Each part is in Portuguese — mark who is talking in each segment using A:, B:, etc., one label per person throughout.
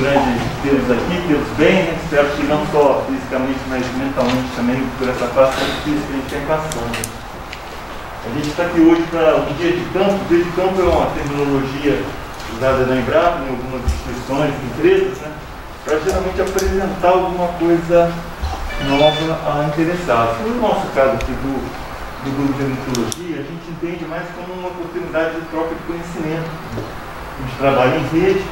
A: grande tê-los aqui, tê-los bem, né? Espero que não só fisicamente, mas mentalmente também, por essa fase difícil que a gente tem passando. A gente está aqui hoje para um dia de campo. O dia de campo é uma terminologia usada na Embrapa, em algumas instituições, empresas, né? Para geralmente apresentar alguma coisa nova a interessados. No nosso caso aqui do grupo de ornitologia, a gente entende mais como uma oportunidade de troca de conhecimento. A gente trabalha em rede,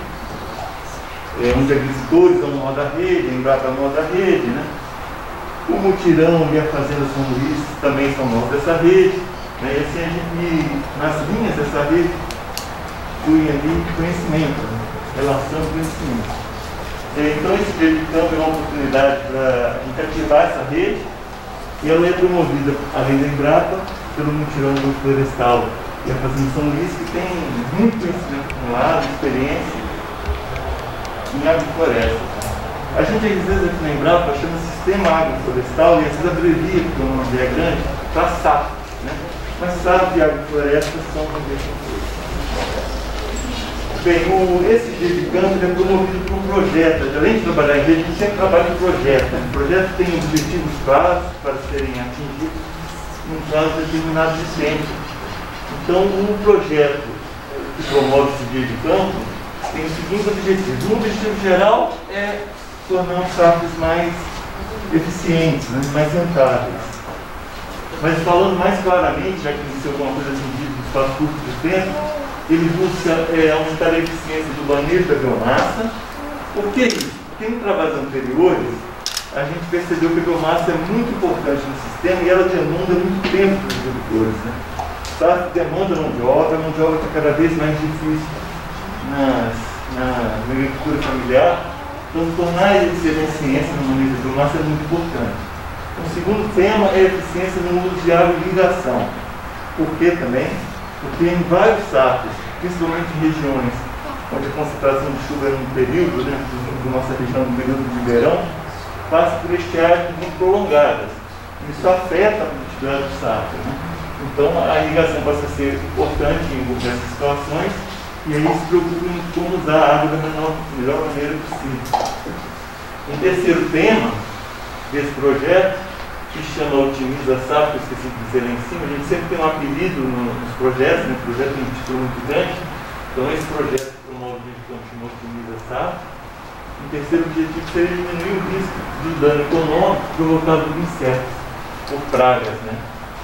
A: onde agricultores dão nó da rede, a Embrapa dá nó da rede, né? O mutirão e a fazenda São Luís também são nós dessa rede, né? E assim a gente, nas linhas dessa rede, flui ali conhecimento, né? Relação de conhecimento. Então esse dia de campo é uma oportunidade para a gente ativar essa rede, e ela é promovida, além da Embrapa, pelo mutirão do florestal e a fazenda São Luís, que tem muito conhecimento acumulado, experiência em agrofloresta. A gente às vezes aqui na Embrapa chama Sistema Agroflorestal e às vezes abrevia, porque o nome é grande, para SAF, né? Mas SAF e agrofloresta são a mesma coisa. Bem, esse dia de campo é promovido por um projeto. Além de trabalhar em rede, a gente sempre trabalha em projeto. O projeto tem objetivos claros para serem atingidos num prazo determinado de tempo. Então, o projeto que promove esse dia de campo tem os seguintes objetivos. Um objetivo geral é tornar os SAFs mais eficientes, né, mais rentáveis. Mas falando mais claramente, já que existe alguma coisa assim no espaço curto de tempo, ele busca aumentar a eficiência do manejo da biomassa. Por que isso? Porque em trabalhos anteriores, a gente percebeu que a biomassa é muito importante no sistema e ela demanda muito tempo para os agricultores, né? SAF demanda mão de obra está cada vez mais difícil na agricultura familiar. Então, tornar a eficiência no manejo da biomassa é muito importante. O segundo tema é a eficiência no uso de água e irrigação. Por que também? Porque em vários SAFs, principalmente em regiões onde a concentração de chuva é num período, né, da nossa região, no período de verão, passa por estiagens muito prolongadas. Isso afeta a produtividade do SAF, né? Então a irrigação passa a ser importante em algumas situações e aí se preocupa em como usar a água da melhor maneira possível. Um terceiro tema desse projeto, que chama Otimiza SAF, que eu esqueci de dizer lá em cima, a gente sempre tem um apelido nos projetos, né? O projeto tem um título muito grande, então esse projeto promove o que chama Otimiza SAF. O terceiro objetivo seria diminuir o risco de dano econômico provocado por insetos, por pragas, né?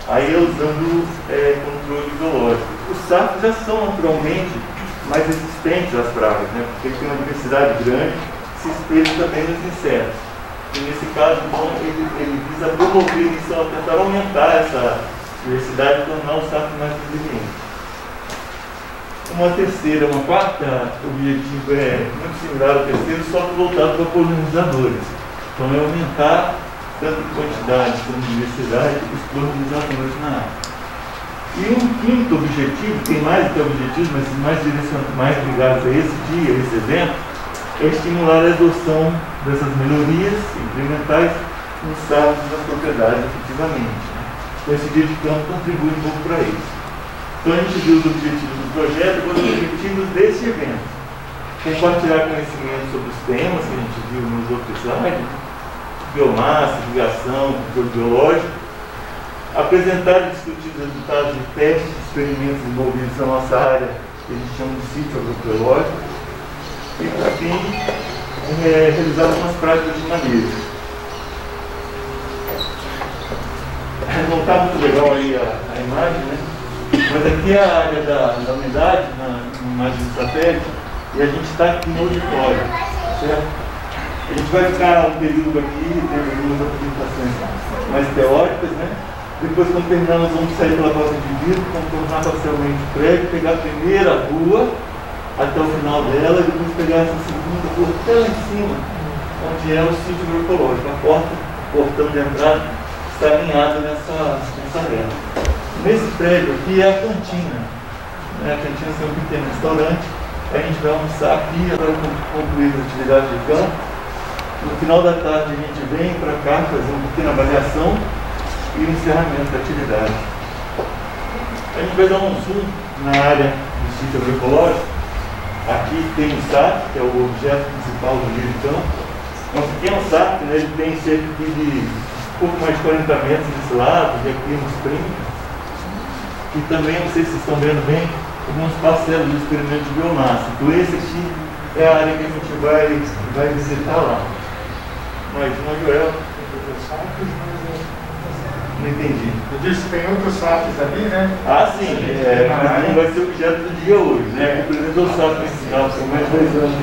A: Aí usando controle biológico. Os SAFs já são naturalmente mais resistentes às pragas, né? Porque ele tem uma diversidade grande, se espelha também nos insetos. E nesse caso, então, ele visa promover isso, tentar aumentar essa diversidade e tornar o SAF mais resiliente. Uma quarta objetivo muito similar ao terceiro, só que voltado para polinizadores. Então é aumentar tanto quantidade como diversidade dos polinizadores na área. E um quinto objetivo, tem mais do que objetivos, mas mais ligados a esse dia, a esse evento, é estimular a adoção dessas melhorias incrementais nos SAFs das propriedades efetivamente. Então esse dia de campo contribui um pouco para isso. Então a gente viu os objetivos do projeto e os objetivos desse evento. Compartilhar conhecimento sobre os temas que a gente viu nos outros slides, biomassa, irrigação, controle biológico, apresentar e discutir os resultados de testes e experimentos envolvidos na nossa área, que a gente chama de sítio agrobiológico, e por fim, realizar algumas práticas de manejo. Não está muito legal aí a imagem, né? Mas aqui é a área da unidade, na imagem do satélite, e a gente está aqui no auditório, certo? A gente vai ficar um período aqui, tendo algumas apresentações mais teóricas, né? Depois, quando terminar, nós vamos sair pela porta de vidro, contornar parcialmente o prédio, pegar a primeira rua até o final dela e depois pegar essa segunda rua até lá em cima, onde é o sítio agroecológico. A portão de entrada está alinhada nessa reta. Nesse prédio aqui é a cantina. A cantina é um pequeno restaurante. A gente vai almoçar aqui para concluir as atividades de campo. No final da tarde a gente vem para cá fazer uma pequena avaliação e o encerramento da atividade. A gente vai dar um zoom na área do sítio agroecológico. Aqui tem o SAF, que é o objeto principal principal do dia de campo. É um pequeno saco, né? Ele tem cerca de pouco mais de 40 metros desse lado, e aqui uns 30. E também, não sei se vocês estão vendo bem, algumas parcelas de experimento de biomassa. Então esse aqui é a área que a gente vai visitar lá. Mas não, Joel. Não entendi.
B: Eu disse que tem outros SAFs ali, né?
A: Ah, sim. Mas não vai ser objeto do dia hoje, né? Por exemplo, o SAF inicial, são mais 2 anos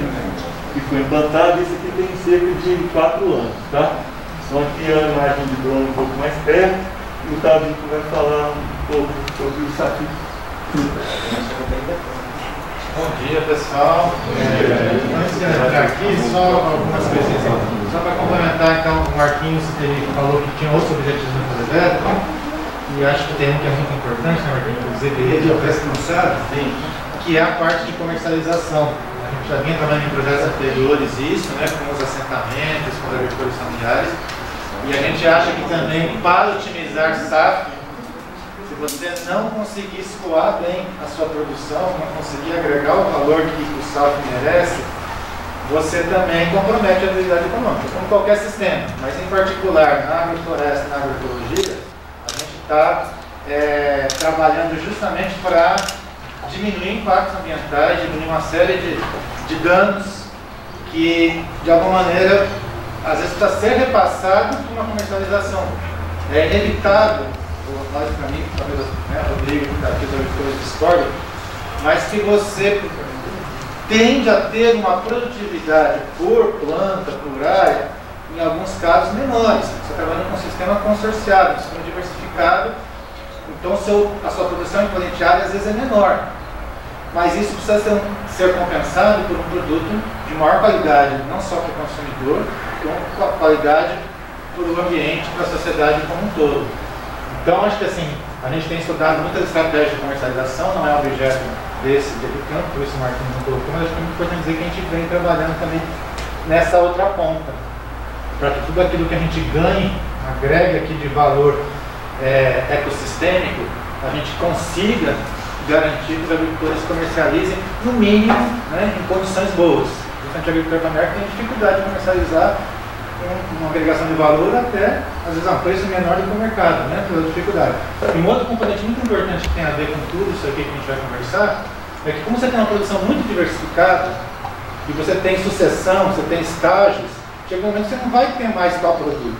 A: que foi implantado. Esse aqui tem cerca de 4 anos, tá? Então aqui a imagem de drone um pouco mais perto. E o Tabico vai falar um pouco sobre o SAF.
B: Bom dia, pessoal. Antes de entrar aqui, só algumas coisinhas. Só para complementar, então, o Marquinhos ele falou que tinha outros objetivos no projeto, e acho que tem um que é muito importante, né, Marquinhos? Inclusive, ele é o responsável, que é a parte de comercialização. A gente já vinha trabalhando em projetos anteriores isso, né, com os assentamentos, com os agricultores familiares, e a gente acha que também, para otimizar SAF, se você não conseguir escoar bem a sua produção, não conseguir agregar o valor que o SAF merece, você também compromete a atividade econômica, como qualquer sistema. Mas, em particular, na agrofloresta e na agroecologia, a gente está trabalhando justamente para diminuir impactos ambientais, diminuir uma série de danos que, de alguma maneira, às vezes precisa ser repassado por uma comercialização. É inevitável, logicamente, talvez o Rodrigo, que está aqui, os agricultores discordam, mas que você tende a ter uma produtividade por planta, por área, em alguns casos menores. Você está trabalhando com um sistema consorciado, um sistema diversificado, então a sua produção equivalente área às vezes é menor. Mas isso precisa ser compensado por um produto de maior qualidade, não só para o consumidor, com qualidade para o ambiente, para a sociedade como um todo. Então, acho que assim, a gente tem estudado muitas estratégias de comercialização, não é objeto desse de campo, por isso o Marquinhos não colocou, mas acho que é muito importante dizer que a gente vem trabalhando também nessa outra ponta, para que tudo aquilo que a gente ganhe, agregue aqui de valor ecossistêmico, a gente consiga garantir que os agricultores comercializem, no mínimo, né, em condições boas. O agricultor familiar tem dificuldade de comercializar uma agregação de valor até, às vezes, a um preço menor do que o mercado, né, pela dificuldade. E um outro componente muito importante que tem a ver com tudo isso aqui que a gente vai conversar, é que como você tem uma produção muito diversificada, e você tem sucessão, você tem estágios, chega um momento que você não vai ter mais tal produto.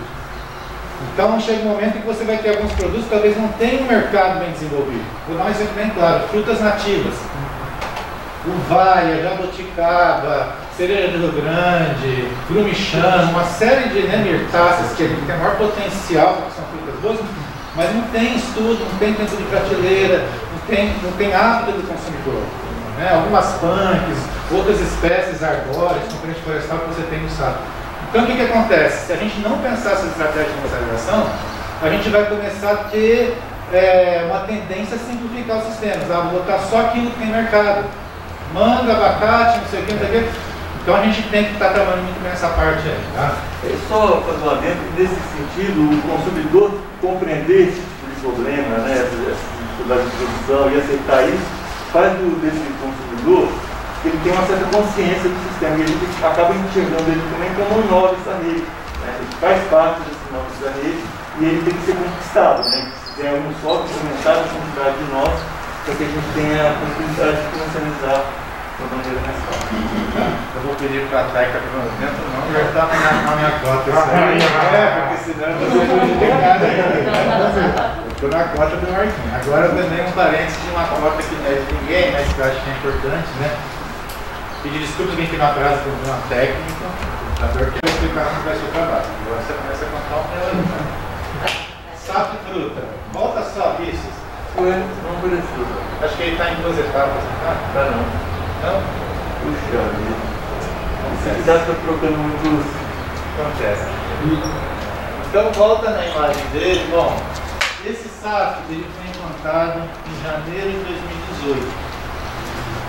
B: Então chega um momento em que você vai ter alguns produtos que talvez não tenham um mercado bem desenvolvido. Vou dar um exemplo bem claro, frutas nativas. Uvaia, jabuticaba, cereja de Rio Grande, grumichão, uma série de mirtáceas que tem maior potencial, porque são frutas boas, mas não tem estudo, não tem tempo de prateleira, não tem hábito do consumidor. Né? Algumas punks, outras espécies arbóreas, componente florestal que você tem no saco. Então o que acontece? Se a gente não pensar essa estratégia de comercialização, a gente vai começar a ter uma tendência a simplificar os sistemas, a botar só aquilo que tem mercado. Manga, abacate, não sei o que, não sei o que. Então a gente tem que estar trabalhando muito nessa parte aí, tá?
A: É só fazer um adendo, nesse sentido, o consumidor compreender esse tipo de problema, né, essa dificuldade de produção e aceitar isso, faz desse consumidor que ele tem uma certa consciência do sistema e a gente acaba enxergando ele também como um nó dessa rede, né? Ele faz parte desse nó dessa rede e ele tem que ser conquistado, né? Tem algum só que aumentar a quantidade de nós para que a gente tenha a possibilidade de comercializar de uma maneira mais fácil.
B: Eu vou pedir para a Taica para o dentro, não, já está na minha cota. Porque senão eu vou ser prejudicado aí. Eu estou na cota do Marquinhos. Agora eu dei um parênteses de uma cota que não é de ninguém, mas que eu acho que é importante, né? Pedir desculpas quem ficou atrás do problema técnico, o computador que vai explicar como vai ser o trabalho. Agora você começa a contar um problema. Sapo e fruta. Volta só, Vices.
A: Não por isso.
B: Acho que ele está em 2 etapas, tá?
A: Tá não.
B: Não?
A: Puxa vida. Você está trocando muitos.
B: Acontece. Então volta na imagem dele. Bom, esse SAF ele foi implantado em janeiro de 2018.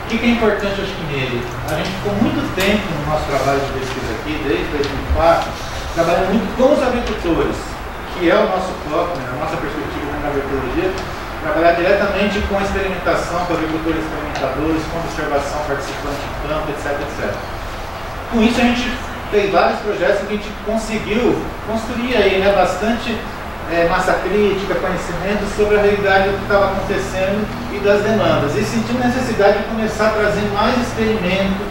B: O que é importante, acho que nele? A gente ficou muito tempo no nosso trabalho de pesquisa aqui, desde 2004, trabalhando muito com os agricultores, que é o nosso foco, né, a nossa perspectiva na agroecologia, trabalhar diretamente com a experimentação, com agricultores experimentadores, com observação participante em campo, etc, etc. Com isso a gente fez vários projetos que a gente conseguiu construir aí, né, bastante massa crítica, conhecimento sobre a realidade do que estava acontecendo e das demandas. E sentimos necessidade de começar a trazer mais experimento,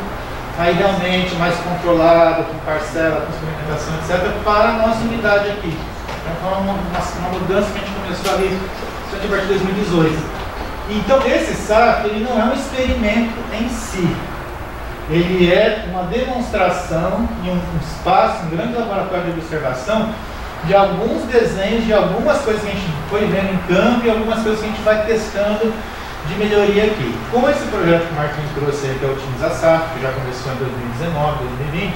B: aí realmente mais controlado, com parcela, com experimentação, etc., para a nossa unidade aqui. Então foi uma mudança que a gente começou ali a partir de 2018. Então esse SAF, ele não é um experimento em si. Ele é uma demonstração em um espaço, um grande laboratório de observação, de alguns desenhos, de algumas coisas que a gente foi vendo em campo e algumas coisas que a gente vai testando de melhoria aqui. Com esse projeto que o Marquinhos trouxe aí, que é o Otimiza SAF, que já começou em 2019, 2020,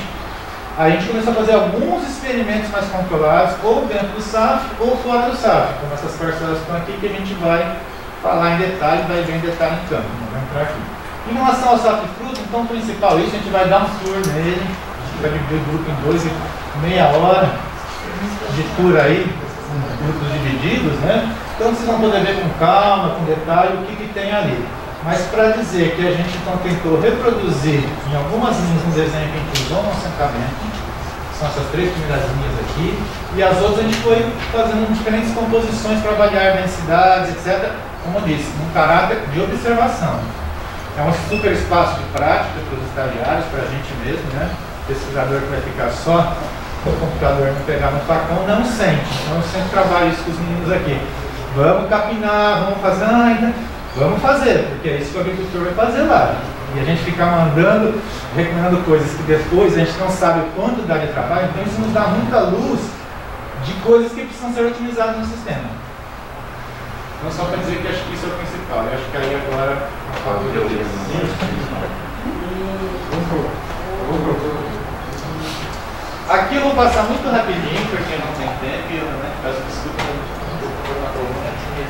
B: a gente começou a fazer alguns experimentos mais controlados, ou dentro do SAF ou fora do SAF, como essas parcelas que estão aqui, que a gente vai falar em detalhe, vai ver em detalhe em campo. Vamos entrar aqui. Em relação ao SAF fruto, então o principal isso, a gente vai dar um tour nele, a gente vai dividir o grupo em 2 e meia hora de tour aí, com grupos divididos, né? Então vocês vão poder ver com calma, com detalhe, o que tem ali. Mas para dizer que a gente então tentou reproduzir em algumas linhas um desenho que a gente usou no assentamento, são essas 3 primeiras linhas aqui, e as outras a gente foi fazendo diferentes composições para avaliar densidades, etc., como eu disse, num caráter de observação. É um super espaço de prática para os estagiários, para a gente mesmo, né? O pesquisador que vai ficar só no computador, não pegar no facão, não sente. Então eu sempre trabalho isso com os meninos aqui. Vamos capinar, vamos fazer ainda. Vamos fazer, porque é isso que o agricultor vai fazer lá. E a gente ficar mandando, recomendando coisas que depois a gente não sabe o quanto dá de trabalho, então isso nos dá muita luz de coisas que precisam ser otimizadas no sistema. Então só para dizer que acho que isso é o principal. Eu acho que aí agora a favor de Deus. Aqui eu vou passar muito rapidinho, porque não tem tempo e eu peço desculpa por uma coluna que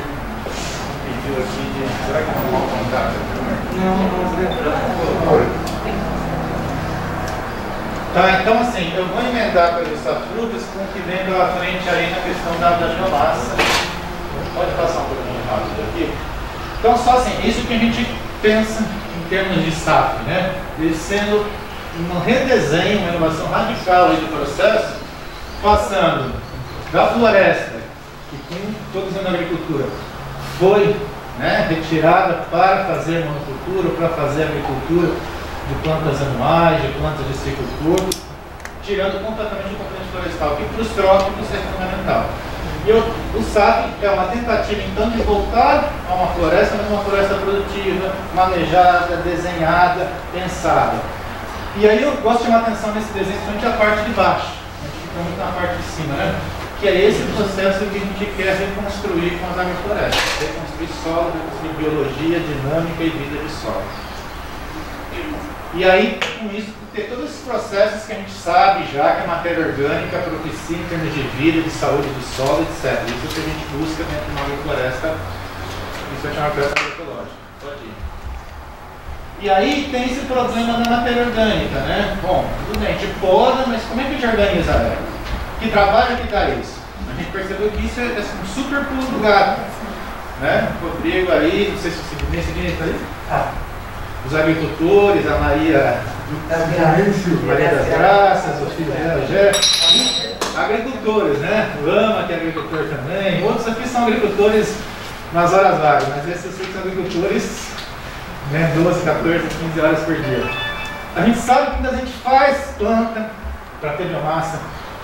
B: pediu aqui de... Será que não vou contar? Não. Tá, então assim, eu vou emendar para os frutas com o que vem pela frente aí na questão da biomassa. Pode passar um pouquinho rápido aqui. Então só assim, isso que a gente pensa em termos de SAF, né? Ele sendo um redesenho, uma inovação radical aí do processo, passando da floresta, que com todos os anos da agricultura foi, né, retirada para fazer monocultura, para fazer agricultura de plantas anuais, de plantas de ciclo curto, tirando completamente o componente florestal, que para os trópicos é fundamental. E o SAF é uma tentativa, então, de voltar a uma floresta, mas uma floresta produtiva, manejada, desenhada, pensada. E aí eu gosto de chamar a atenção nesse desenho, principalmente a parte de baixo. A gente fica muito na parte de cima, né? Que é esse processo que a gente quer reconstruir com as agroflorestas. Reconstruir solo, reconstruir biologia, dinâmica e vida de solo. E aí, com isso, ter todos esses processos que a gente sabe já que a matéria orgânica propicia em termos de vida, de saúde do solo, etc. Isso que a gente busca dentro de uma agrofloresta, isso é chamar floresta agroecológica. Pode ir. E aí tem esse problema da matéria orgânica, né? Bom, tudo bem, a gente poda, mas como é que a gente organiza ela? Que trabalho que dá isso? A gente percebeu que isso é um super pulo do gato, né? O Rodrigo aí, não sei se você tem esse aí. Os agricultores, a Maria das Graças, o filho dela, Gé, agricultores, né? O Lama, que é agricultor também. Outros aqui são agricultores nas horas vagas, mas esses aqui são agricultores, né, 12, 14, 15 horas por dia. A gente sabe que quando a gente faz planta para ter biomassa,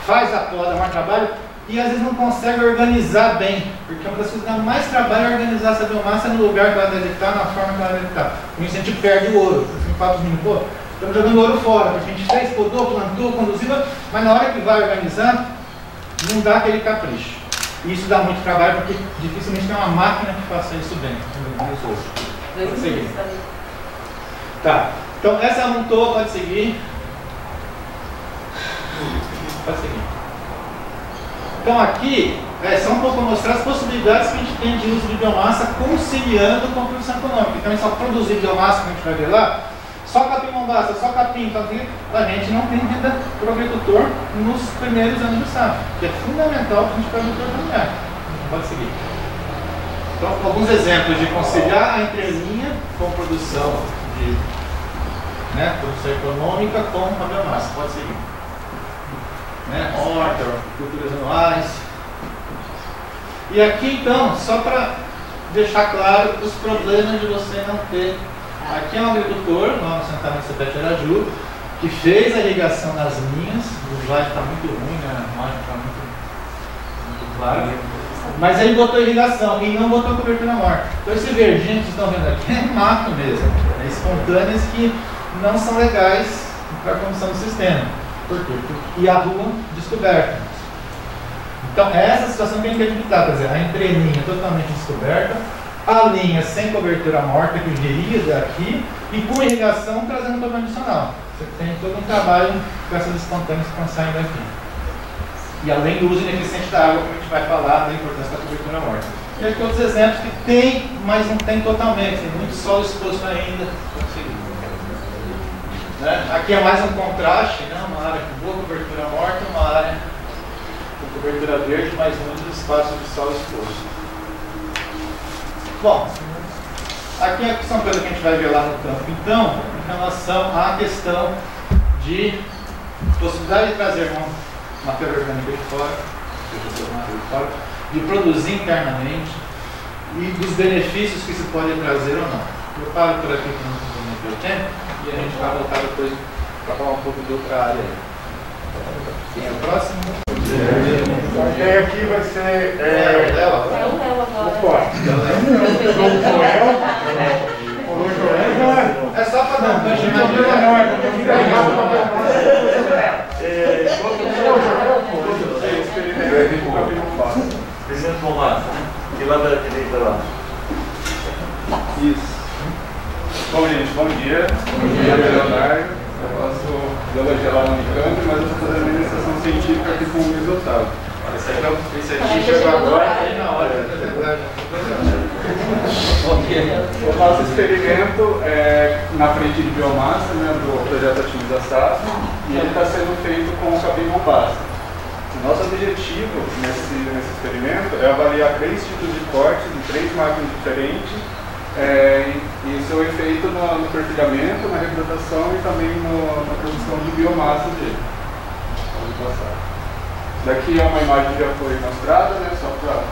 B: faz a poda, mais trabalho, e às vezes não consegue organizar bem, porque uma das coisas que dá mais trabalho é organizar essa biomassa no lugar que ela deve estar, na forma que ela deve estar. Com isso a gente perde o ouro. Assim, fala os meninos, pô, estamos jogando ouro fora, porque a gente fez, podou, plantou, conduziu, mas na hora que vai organizar, não dá aquele capricho. E isso dá muito trabalho, porque dificilmente tem uma máquina que faça isso bem. Pode seguir. Tá, então essa montou, pode seguir. Pode seguir. Então aqui é só um pouco para mostrar as possibilidades que a gente tem de uso de biomassa conciliando com a produção econômica. Então, só produzir biomassa, como a gente vai ver lá, só capim não basta, só capim, então a gente não tem renda para o agricultor nos primeiros anos do SAF, que é fundamental para a gente para o agricultor familiar. Pode seguir. Então, alguns exemplos de conciliar a entrelinha com produção de né? Produção econômica com a biomassa. Pode seguir. Né? Horta, culturas anuais. E aqui então, só para deixar claro os problemas de você não ter. Aqui é um agricultor, lá no assentamento CPF Araju, que fez a irrigação nas linhas. O slide está muito ruim, né? A imagem está muito clara. Mas ele botou irrigação e não botou cobertura morta. Então esse verdinho que vocês estão vendo aqui é mato mesmo. É espontâneas que não são legais para a condição do sistema. Por quê? E a rua descoberta. Então essa situação que a gente tem que evitar, quer dizer, a entrelinha totalmente descoberta, a linha sem cobertura morta que viria daqui e com irrigação trazendo problema adicional. Você tem todo um trabalho com essas espontâneas que estão saindo aqui. E além do uso ineficiente da água, como a gente vai falar da importância da cobertura morta. E aqui outros exemplos que tem, mas não tem totalmente, tem muito solo exposto ainda. Né? Aqui é mais um contraste, né? Uma área com boa cobertura morta, uma área com cobertura verde, mas muitos espaços de solo exposto. Bom, aqui são coisas que a gente vai ver lá no campo. Então, em relação à questão de possibilidade de trazer uma matéria orgânica de fora, de produzir internamente e dos benefícios que isso pode trazer ou não. Eu paro por aqui para não comprometer o tempo e a gente vai voltar depois para falar um pouco de outra área aí. Quem é o próximo?
C: Quem aqui vai ser.
D: É o Léo agora.
B: É só para dar um gancho na
A: Presidente Bomassa, que lá da direita lá.
C: Isso. Bom, gente, bom dia. Bom dia, Leonardo. Eu faço biologia lá no Unicamp, mas eu estou fazendo iniciação científica aqui com o Luiz Otávio.
B: Esse aqui chegou agora, aí na hora.
C: Eu faço experimento na frente de biomassa, né, do projeto Atimiza Safra, e ele está sendo feito com o capim mombasa. O nosso objetivo nesse experimento é avaliar 3 tipos de cortes de 3 máquinas diferentes e o seu efeito no perfilhamento, na reprodução e também na produção de biomassa dele. Pode passar. Daqui é uma imagem que já foi mostrada, né, só para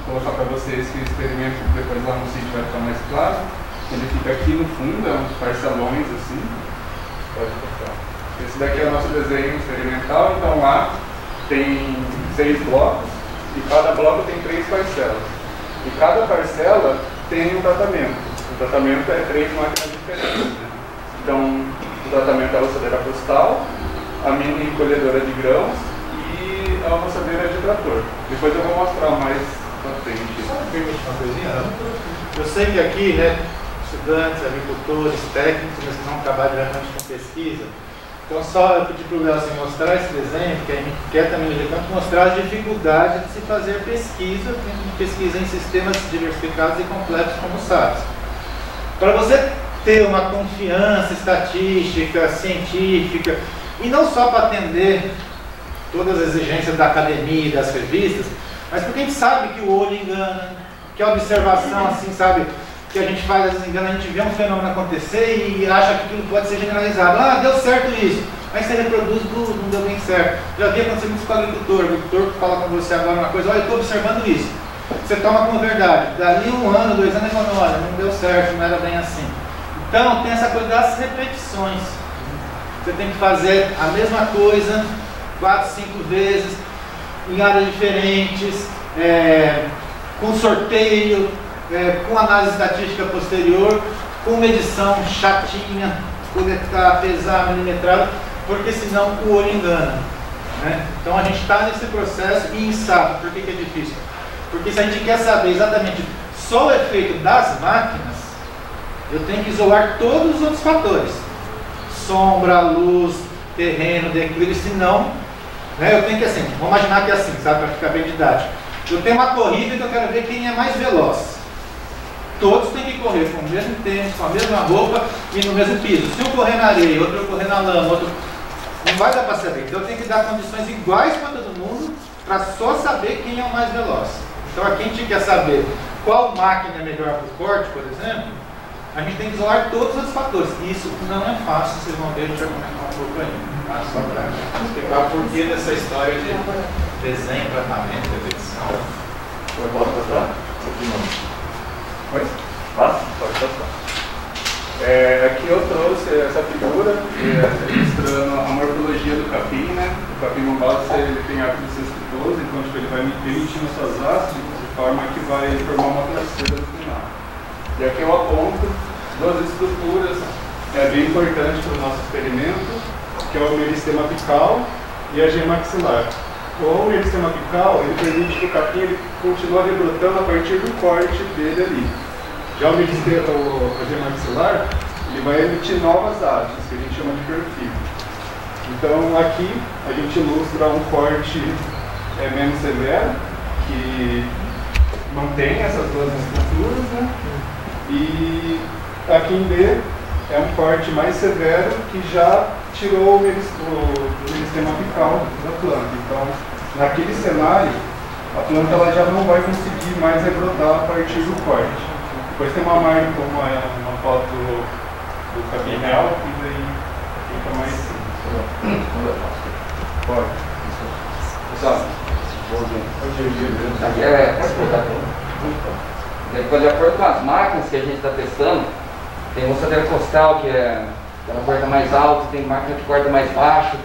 C: colocar para vocês que o experimento depois lá no sítio vai ficar mais claro. Ele fica aqui no fundo, é uns parcelões assim. Pode passar. Esse daqui é o nosso desenho experimental, então lá tem 6 blocos e cada bloco tem 3 parcelas. E cada parcela tem um tratamento. O tratamento é 3 máquinas diferentes. Né? Então, o tratamento é a roçadeira postal, a mini colhedora de grãos e a roçadeira de trator. Depois eu vou mostrar mais pra frente.
B: Só me permite uma coisinha? Eu sei que aqui, né, estudantes, agricultores, técnicos, mas que não trabalham diretamente com pesquisa. Então, só eu pedi para o Léo assim, mostrar esse desenho, porque a gente quer também no campo mostrar as dificuldades de se fazer pesquisa em sistemas diversificados e complexos como o SAPS. Para você ter uma confiança estatística, científica, e não só para atender todas as exigências da academia e das revistas, mas porque a gente sabe que o olho engana, que a observação, assim, sabe, que a gente faz, às vezes engana, a gente vê um fenômeno acontecer e acha que aquilo pode ser generalizado. Ah, deu certo isso, aí você reproduz, não deu bem certo. Já vi acontecer muito com o agricultor fala com você agora uma coisa, olha, eu estou observando isso. Você toma como verdade, dali 1 ano, 2 anos, ele fala, olha, não deu certo, não era bem assim. Então, tem essa coisa das repetições. Você tem que fazer a mesma coisa 4, 5 vezes, em áreas diferentes, com sorteio, com análise estatística posterior, com medição chatinha, coletar, pesar, milimetrar, porque senão o olho engana. Né? Então a gente está nesse processo e sabe por que é difícil. Porque se a gente quer saber exatamente só o efeito das máquinas, eu tenho que isolar todos os outros fatores. Sombra, luz, terreno, declive, senão, né, eu tenho que assim, vamos imaginar que é assim, sabe, para ficar bem didático. Eu tenho uma corrida que eu quero ver quem é mais veloz. Todos têm que correr com o mesmo tênis, com a mesma roupa e no mesmo piso. Se um correr na areia, outro correr na lama, outro... não vai dar para saber. Então eu tenho que dar condições iguais para todo mundo para só saber quem é o mais veloz. Então aqui a gente quer saber qual máquina é melhor para o corte, por exemplo. a gente tem que isolar todos os fatores. Isso não é fácil, vocês vão ver, a gente vai comentar um pouco aí. Tá? Só para explicar o porquê dessa história de desenho, tratamento, repetição.
A: Eu posso passar?
C: Oi?
A: Passa? Pode passar.
C: Aqui eu trouxe essa figura ilustrando a morfologia do capim, né? O capim mombasa ele tem ápice cespitoso, então tipo, ele vai emitindo suas hastes de forma que vai formar uma plasteira no final. E aqui eu aponto duas estruturas bem importantes para o nosso experimento, que é o meristema apical e a gema maxilar. O meristema apical ele permite que o capim ele continue rebrotando a partir do corte dele ali. Já o gema maxilar, ele vai emitir novas hastes, que a gente chama de perfil. Então aqui a gente ilustra um corte menos severo, que mantém essas duas estruturas, né? E aqui em B é um corte mais severo que já tirou o meristema apical da planta. Então, naquele cenário, a planta ela já não vai conseguir mais rebrotar a partir do corte. Depois tem uma foto do capim real que daí fica mais simples. Pode. Pessoal,
E: de acordo com as máquinas que a gente está testando, tem roçadeira costal que ela corta mais alto, tem máquina que corta mais baixo.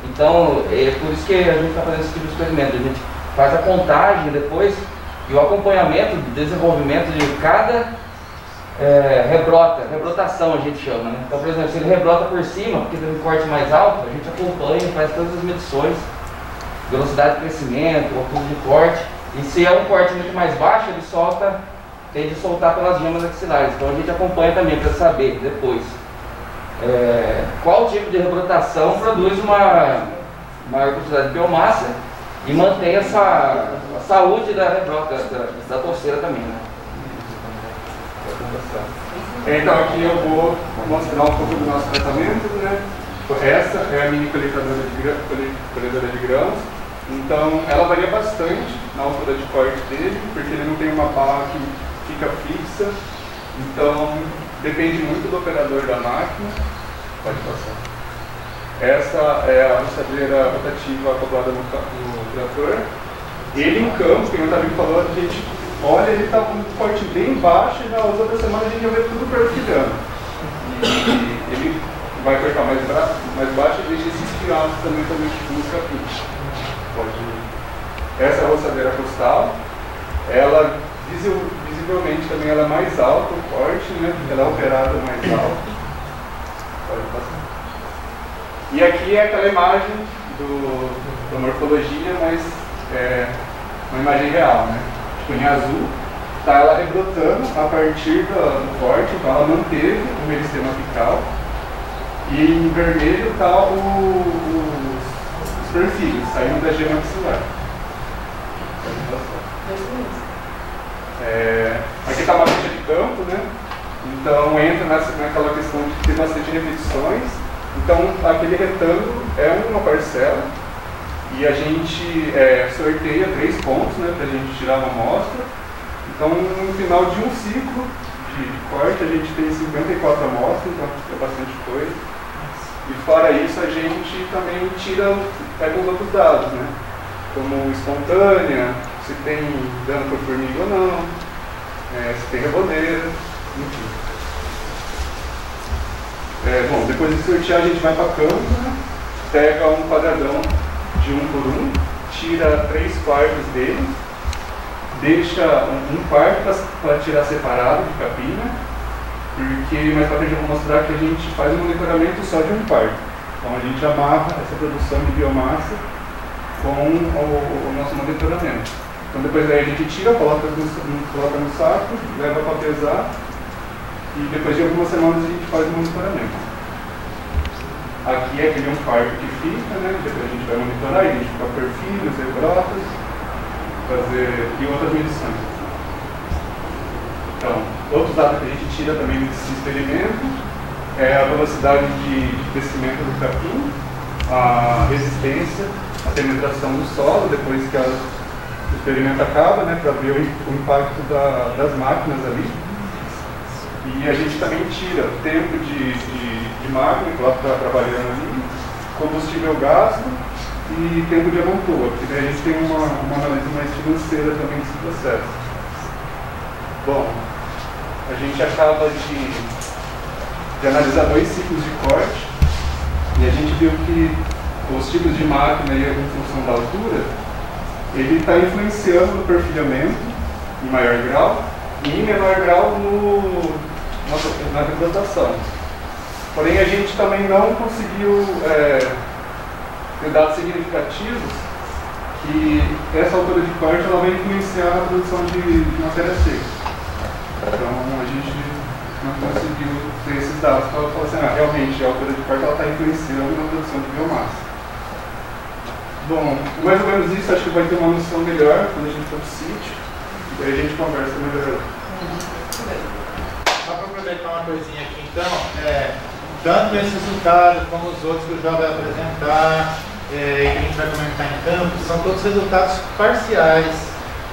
E: Então é por isso que a gente está fazendo esse tipo de experimento. A gente faz a contagem depois e o acompanhamento do desenvolvimento de cada rebrotação a gente chama, né? Então, por exemplo, se ele rebrota por cima, porque tem um corte mais alto, a gente acompanha, faz todas as medições, velocidade de crescimento, altura de corte. E se é um corte muito mais baixo, ele tende a soltar pelas gemas axilares. Então a gente acompanha também para saber depois qual tipo de rebrotação produz uma maior quantidade de biomassa e mantém a saúde da rebrota, da torceira também, né?
C: Então aqui eu vou mostrar um pouco do nosso tratamento, né? Essa é a mini colhedora de grãos. Então ela varia bastante na altura de corte dele, porque ele não tem uma barra que fica fixa. Então depende muito do operador da máquina. Pode passar. Essa é a roçadeira rotativa acoplada no trator. Ele em campo, como o Otávio falou, a gente olha, ele está com um corte bem baixo e nas outras semanas a gente já vê tudo perfilhando. E ele vai cortar mais baixo e deixa esses fiapos também nos capins. Essa é a roçadeira costal. Ela visivelmente também ela é mais alta, o corte, né? Ela é operada mais alta. Pode passar. E aqui é aquela imagem da morfologia, mas uma imagem real, né? Tipo, em azul, está ela rebrotando a partir do corte, então ela manteve o meristema apical. E em vermelho está os perfis saindo da gema maxilar. Aqui está uma ficha de campo, né? Então entra naquela questão de ter bastante repetições. Então aquele retângulo é uma parcela e a gente sorteia 3 pontos, né, para a gente tirar uma amostra. Então no final de um ciclo de corte a gente tem 54 amostras, então é bastante coisa. E fora isso a gente também pega os outros dados, né? Como espontânea, se tem dano por formiga ou não, se tem reboleira, enfim. Bom, depois de sortear a gente vai para campo, né? Pega um quadradão de 1 por 1, tira 3/4 dele, deixa 1/4 para tirar separado de capim, né? Porque mais para frente eu vou mostrar que a gente faz um monitoramento só de 1/4. Então a gente amarra essa produção de biomassa com o nosso monitoramento. Então depois daí a gente tira, coloca no saco, leva para pesar e depois de algumas semanas a gente faz o monitoramento. Aqui é aquele 1/4 que fica, né? Depois a gente vai monitorar, identificar perfis, rebrotas, e outras medições. Então, outros dados que a gente tira também desse experimento é a velocidade de crescimento do capim, a resistência, a penetração do solo, depois que o experimento acaba, né, para ver o impacto das máquinas ali. E a gente também tira tempo de máquina, que ela está trabalhando ali, combustível gasto e tempo de amontoa, porque daí a gente tem uma análise mais financeira também desse processo. Bom, a gente acaba de analisar 2 ciclos de corte e a gente viu que os tipos de máquina e a função da altura, ele está influenciando no perfilhamento em maior grau e em menor grau na representação. Porém, a gente também não conseguiu ter dados significativos que essa altura de corte ela vai influenciar na produção de matéria seca. Então, a gente não conseguiu ter esses dados para falar assim, realmente a altura de corte está influenciando na produção de biomassa. Bom, mais ou menos isso, acho que vai ter uma noção melhor quando a gente for para o sítio, e aí a gente conversa melhor.
B: Só para aproveitar uma coisinha aqui, então, tanto esse resultado como os outros que o João vai apresentar e que a gente vai comentar em campo, são todos resultados parciais.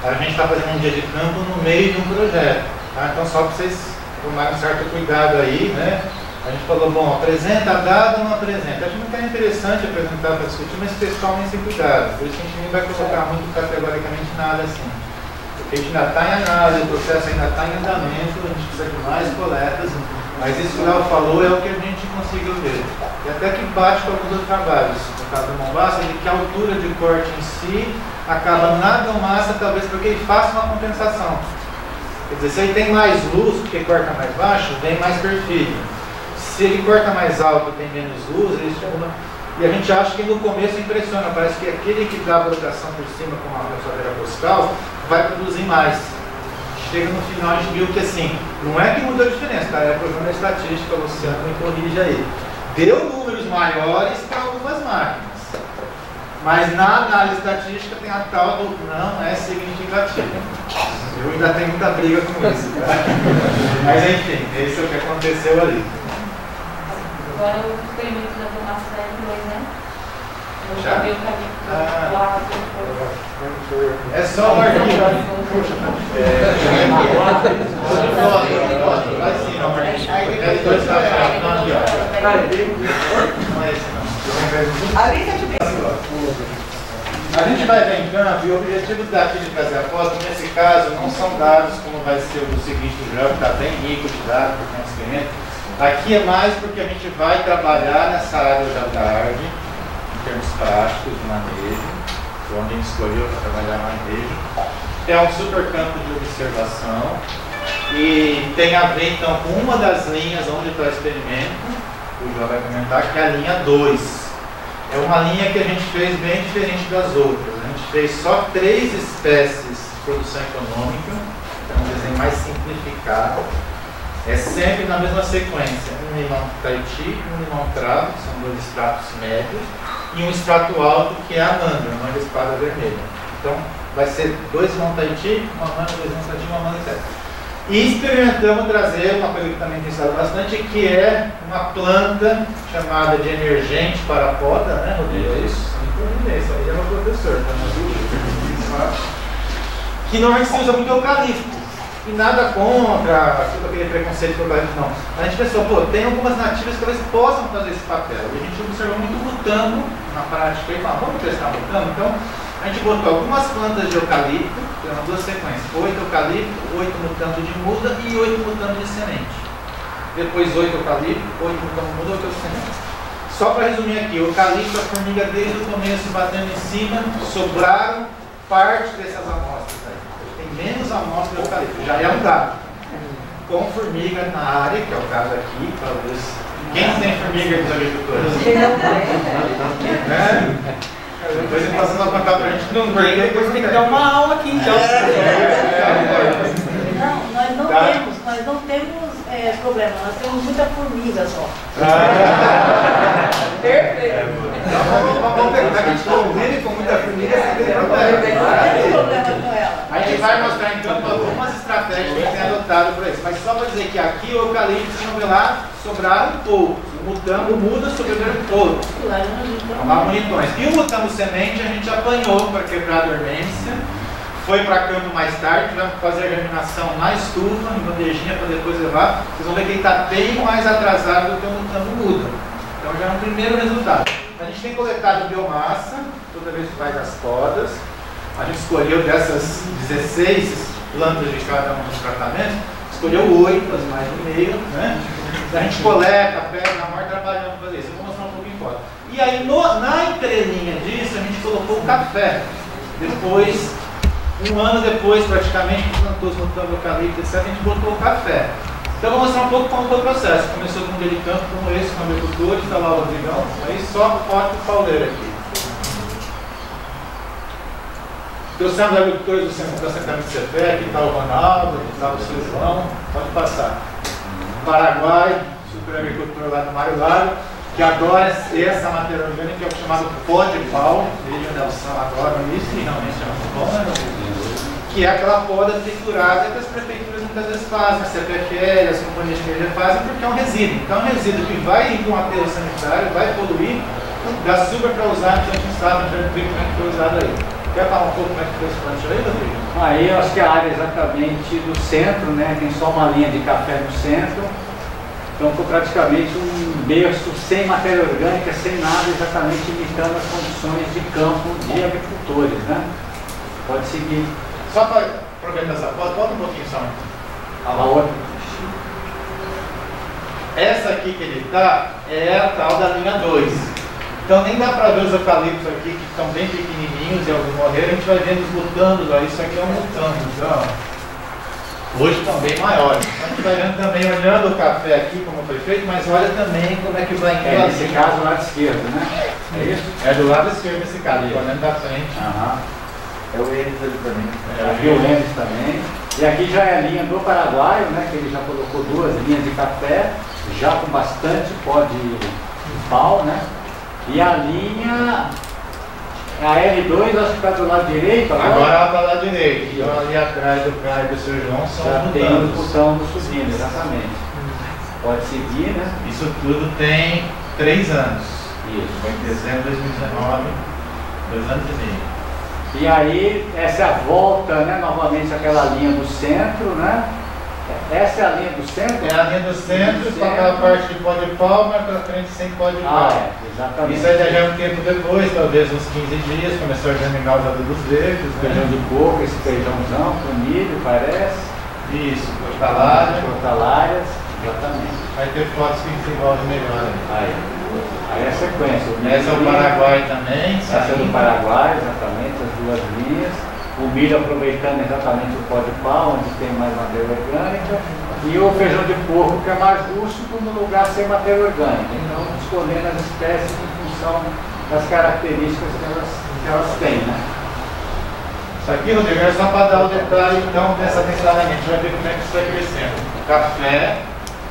B: A gente está fazendo um dia de campo no meio de um projeto, tá? Então só para vocês tomarem um certo cuidado aí, né? A gente falou, bom, apresenta dado ou não apresenta? Acho que não é interessante apresentar para discutir, mas pessoalmente sem cuidado. Por isso que a gente não vai colocar muito categoricamente nada assim. Porque a gente ainda está em análise, o processo ainda está em andamento, a gente precisa de mais coletas, mas isso que o Léo falou é o que a gente conseguiu ver. E até que bate com alguns outros trabalhos. No caso do Mombasa, ele que a altura de corte em si acaba na biomassa, talvez porque ele faça uma compensação. Quer dizer, se ele tem mais luz, porque corta mais baixo, vem mais perfil. Se ele corta mais alto, tem menos luz, ele estimula. E a gente acha que no começo impressiona, parece que aquele que dá a bloqueação por cima com a passadeira postal vai produzir mais. Chega no final, a gente viu que assim, não é que mudou a diferença, tá? É a programa estatística, o Luciano me corrige aí. Deu números maiores para algumas máquinas. Mas na análise estatística tem a tal do não é significativo. Eu ainda tenho muita briga com isso, tá? Mas enfim, esse é o que aconteceu ali.
D: Agora o experimento da biomassa da L2, né? Eu
B: Já?
D: já vi o caminho lá.
B: É só o arquivo. Vai sim, não, L2 está chato. Não, aqui, ó. Não é esse não. A gente vai ver em campo e o objetivo daqui de trazer a foto, nesse caso, não são dados como vai ser o do seguinte jogo, que está bem rico de dados para o experimento. Aqui é mais porque a gente vai trabalhar nessa área da tarde, em termos práticos de manejo, onde a gente escolheu para trabalhar manejo. É um super campo de observação e tem a ver então com uma das linhas onde está o experimento, o João vai comentar, que é a linha 2. É uma linha que a gente fez bem diferente das outras. A gente fez só 3 espécies de produção econômica, é um desenho mais simplificado. É sempre na mesma sequência, um limão Tahiti, um limão cravo, que são 2 estratos médios, e um estrato alto, que é a manga, uma espada vermelha. Então, vai ser 2 limão Tahiti, uma manga, 2 limão Tahiti, uma manga, etc. E experimentamos trazer uma coisa que também tem estado bastante, que é uma planta chamada de emergente para a poda, né, Rodrigo? Isso aí é meu professor, tá? Que normalmente se usa muito eucalipto. E nada contra aquele preconceito com o eucalipto, não. A gente pensou, pô, tem algumas nativas que talvez possam fazer esse papel. E a gente observou muito butano na prática e falou, vamos testar butano? Então, a gente botou algumas plantas de eucalipto, tem 2 sequências, 8 eucalipto, 8 mutando de muda e 8 mutando de semente. Depois 8 eucalipto, 8 mutando de muda, 8 de semente. Só para resumir aqui, o eucalipto, a formiga desde o começo batendo em cima, sobraram parte dessas amostras aí. Tem menos amostra de eucalipto, já é um dado. Com formiga na área, que é o caso aqui, talvez. Quem tem formiga dos agricultores? Depois ele está sendo a contar pra gente. Não, depois tem que dar uma aula aqui, então.
F: Não, nós não temos problema, nós temos muita formiga só.
D: Perfeito.
B: Vamos perguntar que a gente convive com muita formiga, você tem problema.
F: Não tem problema com ela.
B: A gente vai mostrar então algumas estratégias que a gente tem adotado para isso. Mas só para dizer que aqui o eucalipto, se não vê lá, sobraram poucos. O muda sobreviveram todos. Lá bonitões. E o mutamo semente a gente apanhou para quebrar a dormência. foi para campo mais tarde, tivemos que fazer a germinação na estufa, em bandejinha, para depois levar. Vocês vão ver que ele está bem mais atrasado do que o tambo muda. Então já é um primeiro resultado. A gente tem coletado biomassa, toda vez que faz as podas. A gente escolheu dessas 16 plantas de cada um dos tratamentos, escolheu 8, as mais do meio, né? A gente coleta, pega, na maior trabalhando para fazer isso. Eu vou mostrar um pouquinho fora. E aí, na entrelinha disso, a gente colocou o café. Depois, um ano depois, praticamente, a gente plantou os botões eucalipto, etc., a gente botou o café. Então, eu vou mostrar um pouco como foi o processo. Começou com um delicampo como esse, com o agricultor, instalar o Rodrigão, aí só corta o pauleiro aqui. Trouxemos agricultores do centro da Secretaria de CEPE, aqui está o Ronaldo, aqui está o seu João, pode passar. Paraguai, super agricultor lá do Mário Lago, que adora essa matéria orgânica, que é o chamado pó de pau, ele e o Nelson adoram isso, e realmente é muito bom, né? Que é aquela poda triturada que as prefeituras muitas vezes fazem, a CPFL, as companhias de energia fazem, porque é um resíduo. Então é um resíduo que vai ir para um aterro sanitário, vai poluir, dá super para usar, então a gente sabe como é que foi usado aí. Quer falar um pouco como é que foi esse plantio aí, Rodrigo?
G: Aí eu acho que a área exatamente do centro, né? Tem só uma linha de café no centro. Então foi praticamente um berço sem matéria orgânica, sem nada, exatamente imitando as condições de campo de agricultores, né? Pode seguir.
B: Só para aproveitar essa foto, volta um pouquinho só.
G: A outra.
B: Essa aqui que ele está é a tal da linha 2. Então nem dá para ver os eucaliptos aqui que estão bem pequenininhos e alguns morreram, a gente vai vendo os mutandos, ó, isso aqui é um mutando, então hoje estão bem maiores. Então, a gente vai vendo também, olhando o café aqui como foi feito, mas olha também como é que vai entrar.
G: Nesse caso, o lado esquerdo, né? É isso?
B: É do lado esquerdo desse caso, olhando da frente.
G: É o Enes ali também. Aqui o Enes também. E aqui já é a linha do Paraguai, né? Que ele já colocou 2 linhas de café, já com bastante pó de pau, né? E a linha, a L2, acho que está do lado direito agora.
B: Agora ela está do lado direito. E ali atrás do Caio e do seu João são
G: já
B: os
G: tem o
B: mutandos.
G: botão do subindo, exatamente. Pode seguir, né?
B: Isso tudo tem 3 anos.
G: Isso.
B: Foi em dezembro de 2019, 2 anos e meio.
G: E aí, essa é a volta, né? Novamente aquela linha do centro, né? Essa é a linha do centro?
B: É a linha do centro, com aquela parte de pó de pau, mas pela frente sem pó de pau.
G: Exatamente.
B: Isso aí já é um tempo depois, talvez uns 15 dias, começou a germinar os adubos verdes,
G: Feijão de coco, esse feijãozão com milho, parece.
B: Isso, hortalária.
G: Hortalárias, exatamente.
B: Vai ter fotos que desenvolvem melhor.
G: Aí é a sequência.
B: Essa é o Paraguai também.
G: Essa é do Paraguai, exatamente, as 2 linhas. O milho aproveitando exatamente o pó de pau, onde tem mais matéria orgânica. E o feijão de porco, que é mais rústico, no lugar sem matéria orgânica. Então, escolhendo as espécies em função das características que elas têm, né?
B: Isso aqui, Rodrigo, é só para dar o detalhe então dessa densidade. A gente vai ver como é que isso vai crescendo. Café,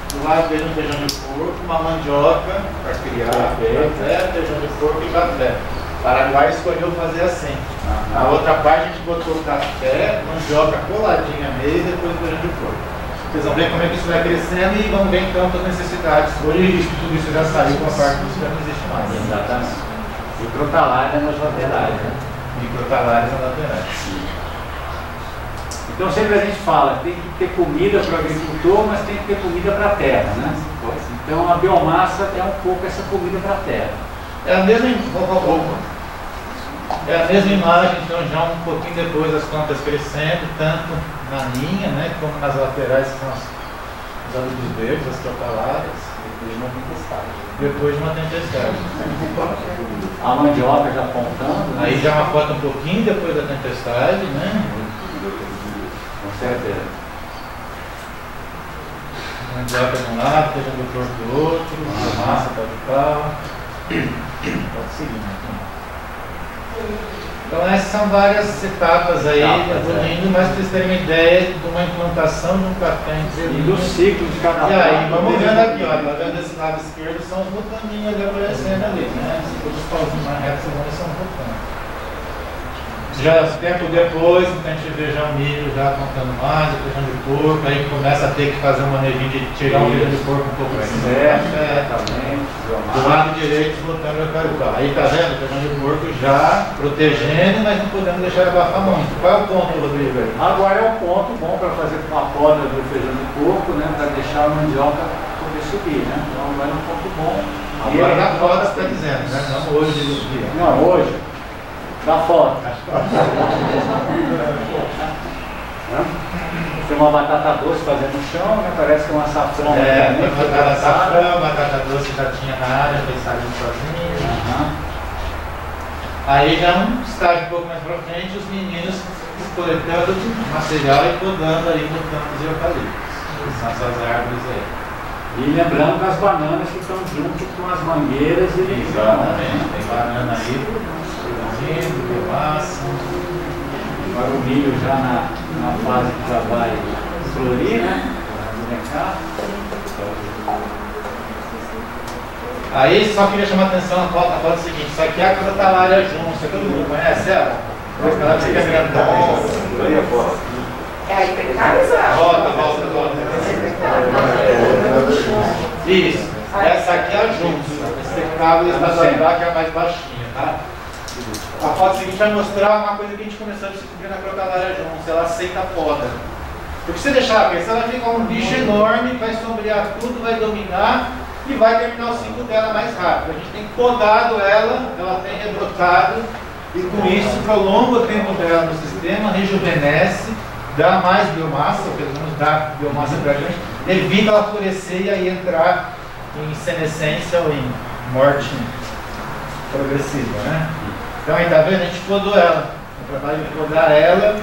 B: do lado dele um feijão de porco, uma mandioca para criar, café, feijão de porco e café. O Paraguai escolheu fazer assim. Na outra parte a gente botou o café, mandioca coladinha mesmo e depois o feijão de porco. Vocês vão ver como é que isso vai crescendo e vão ver então as necessidades. Hoje tudo isso já saiu, uma parte disso já não existe mais.
G: Exatamente. E crotalária nas laterais, né?
B: Microtalárias na laterais.
G: Então sempre a gente fala, tem que ter comida para o agricultor, mas tem que ter comida para a terra, né? Então a biomassa é um pouco essa comida para a terra.
B: É a mesma imagem, então já um pouquinho depois as plantas crescendo, tanto na linha, né, como nas laterais com os adubos verdes, as crotalárias. Depois de uma tempestade.
G: A mandioca já apontando, né?
B: Aí já uma foto um pouquinho depois da tempestade, né?
G: Com certeza.
B: Mandioca de um lado, feijão do porco do outro, massa para o pau. Pode seguir, né? Então essas são várias etapas aí, evoluindo, mas para vocês terem uma ideia de uma implantação de um café
G: E do ciclo de cada
B: E aí,
G: planta,
B: vamos vendo aqui, ó, tá vendo desse lado esquerdo, são os botandinhos ali aparecendo ali, né? Os pauzinhos mais retos são botando. Já tempo depois, então a gente vê já o milho já contando mais, o feijão de porco, aí começa a ter que fazer um manevinho de tirar o feijão de porco um pouco mais certo, do lado direito botando o eucalipto. Aí tá vendo, o feijão de porco já protegendo, mas não podemos deixar ele abafar muito. Qual é o ponto, Rodrigo?
G: Agora é um ponto bom para fazer uma poda do feijão de porco, né? Para deixar a mandioca poder subir, né? Então agora é um ponto bom.
B: Agora na foto você está dizendo, né? Não hoje do dia.
G: Não, hoje. Da foto. Tem uma batata doce fazendo no chão, né? Parece que é um açafrão.
B: Batata doce já tinha na área, fez saindo sozinho. Aí já um estágio um pouco mais pra frente, os meninos coletando material e podando aí, botando os eucaliptos. Essas árvores aí.
G: E lembrando das bananas que estão junto com as mangueiras e
B: exatamente, tem banana aí, produzindo, biomassa.
G: Agora o milho já na fase que já vai florir, né? Vem cá.
B: Aí só queria chamar a atenção na foto seguinte, isso aqui é a crotalária junça, todo mundo conhece ela? Ela fica grandona.
H: É a hipercalça?
B: Volta. Isso. Essa aqui é a junça. Esse cabo está que é a mais baixinha, tá? A foto seguinte vai mostrar uma coisa que a gente começou a descobrir na crotalária junça. Ela aceita a poda. Porque se deixar a ela fica um bicho enorme, vai sombrear tudo, vai dominar e vai terminar o ciclo dela mais rápido. A gente tem podado ela tem rebrotado e com isso prolonga o tempo dela no sistema, rejuvenesce, dá mais biomassa, ou pelo menos dá biomassa para a gente, evita ela florescer e aí entrar em senescência ou em morte progressiva, né? Então aí tá vendo? A gente podou ela. O trabalho de podar ela,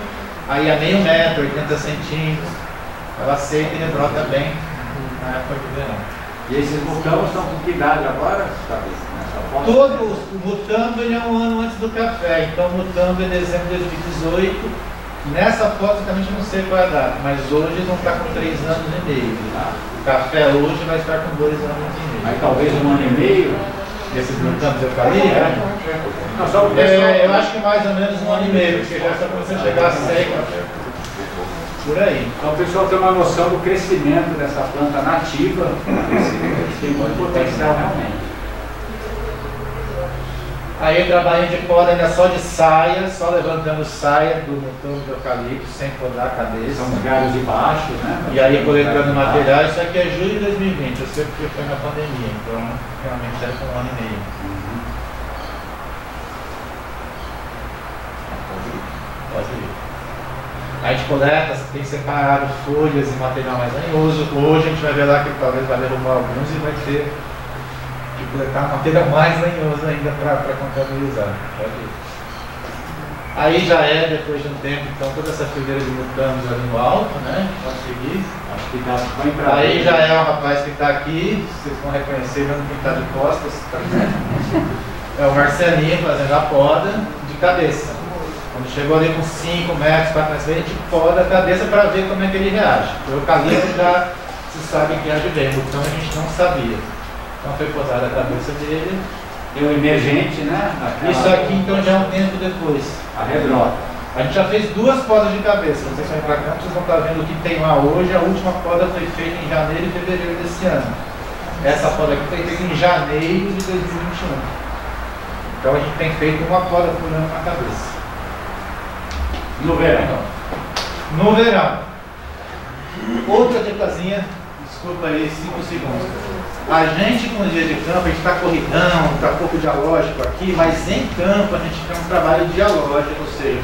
B: aí a meio metro, 80 centímetros, ela aceita e rebrota bem na época de verão.
G: E esses mutambos estão com que idade agora?
B: Todo o mutambo ele é um ano antes do café, então o mutambo é dezembro de 2018. Nessa foto exatamente não sei qual é a data, mas hoje eles vão estar com 3 anos e meio. Tá? O café hoje vai estar com 2 anos e meio.
G: Aí talvez 1 ano e meio?
B: Esses mutambos eu falei? Eu acho que mais ou menos 1 ano e meio, porque já está começando a chegar a seca. Por aí.
G: Então o pessoal tem uma noção do crescimento dessa planta nativa, tem muito potencial realmente.
B: Aí eu trabalhei de poda ainda só de saia, só levantando saia do motor do eucalipto, sem podar a cabeça.
G: São galhos de baixo, né?
B: E aí coletando material, isso aqui é julho de 2020, eu sei porque foi na pandemia, então realmente era com 1 ano e meio. Pode ir. Aí a gente coleta, tem separado folhas e material mais lenhoso. Hoje a gente vai ver lá que talvez vai derrubar alguns e vai ter que coletar material mais lenhoso ainda para contabilizar. Pode ir. Aí já é, depois de um tempo, então toda essa fileira de mutambos ali no alto, né? Pode seguir.
G: Acho que dá para entrar.
B: Aí já é o rapaz que está aqui, vocês vão reconhecer mesmo quem está de costas. É o Marcelinho fazendo a poda de cabeça. Quando chegou ali com 5 metros, 4 metros, a gente poda a cabeça para ver como é que ele reage. O eucalipto já se sabe que reage bem, então a gente não sabia. Então foi podada a cabeça dele.
G: Tem um emergente, né?
B: Isso aqui então já é um tempo depois.
G: A rebrota.
B: A gente já fez 2 podas de cabeça. Vocês vão para cá, vocês vão estar vendo o que tem lá hoje. A última poda foi feita em janeiro e fevereiro desse ano. Essa poda aqui foi feita em janeiro de 2021. Então a gente tem feito uma poda por ano na cabeça.
G: No verão.
B: No verão. Outra dicasinha, desculpa aí, 5 segundos. A gente com o dia de campo, a gente está corridão, está pouco dialógico aqui, mas em campo a gente tem um trabalho dialógico, ou seja,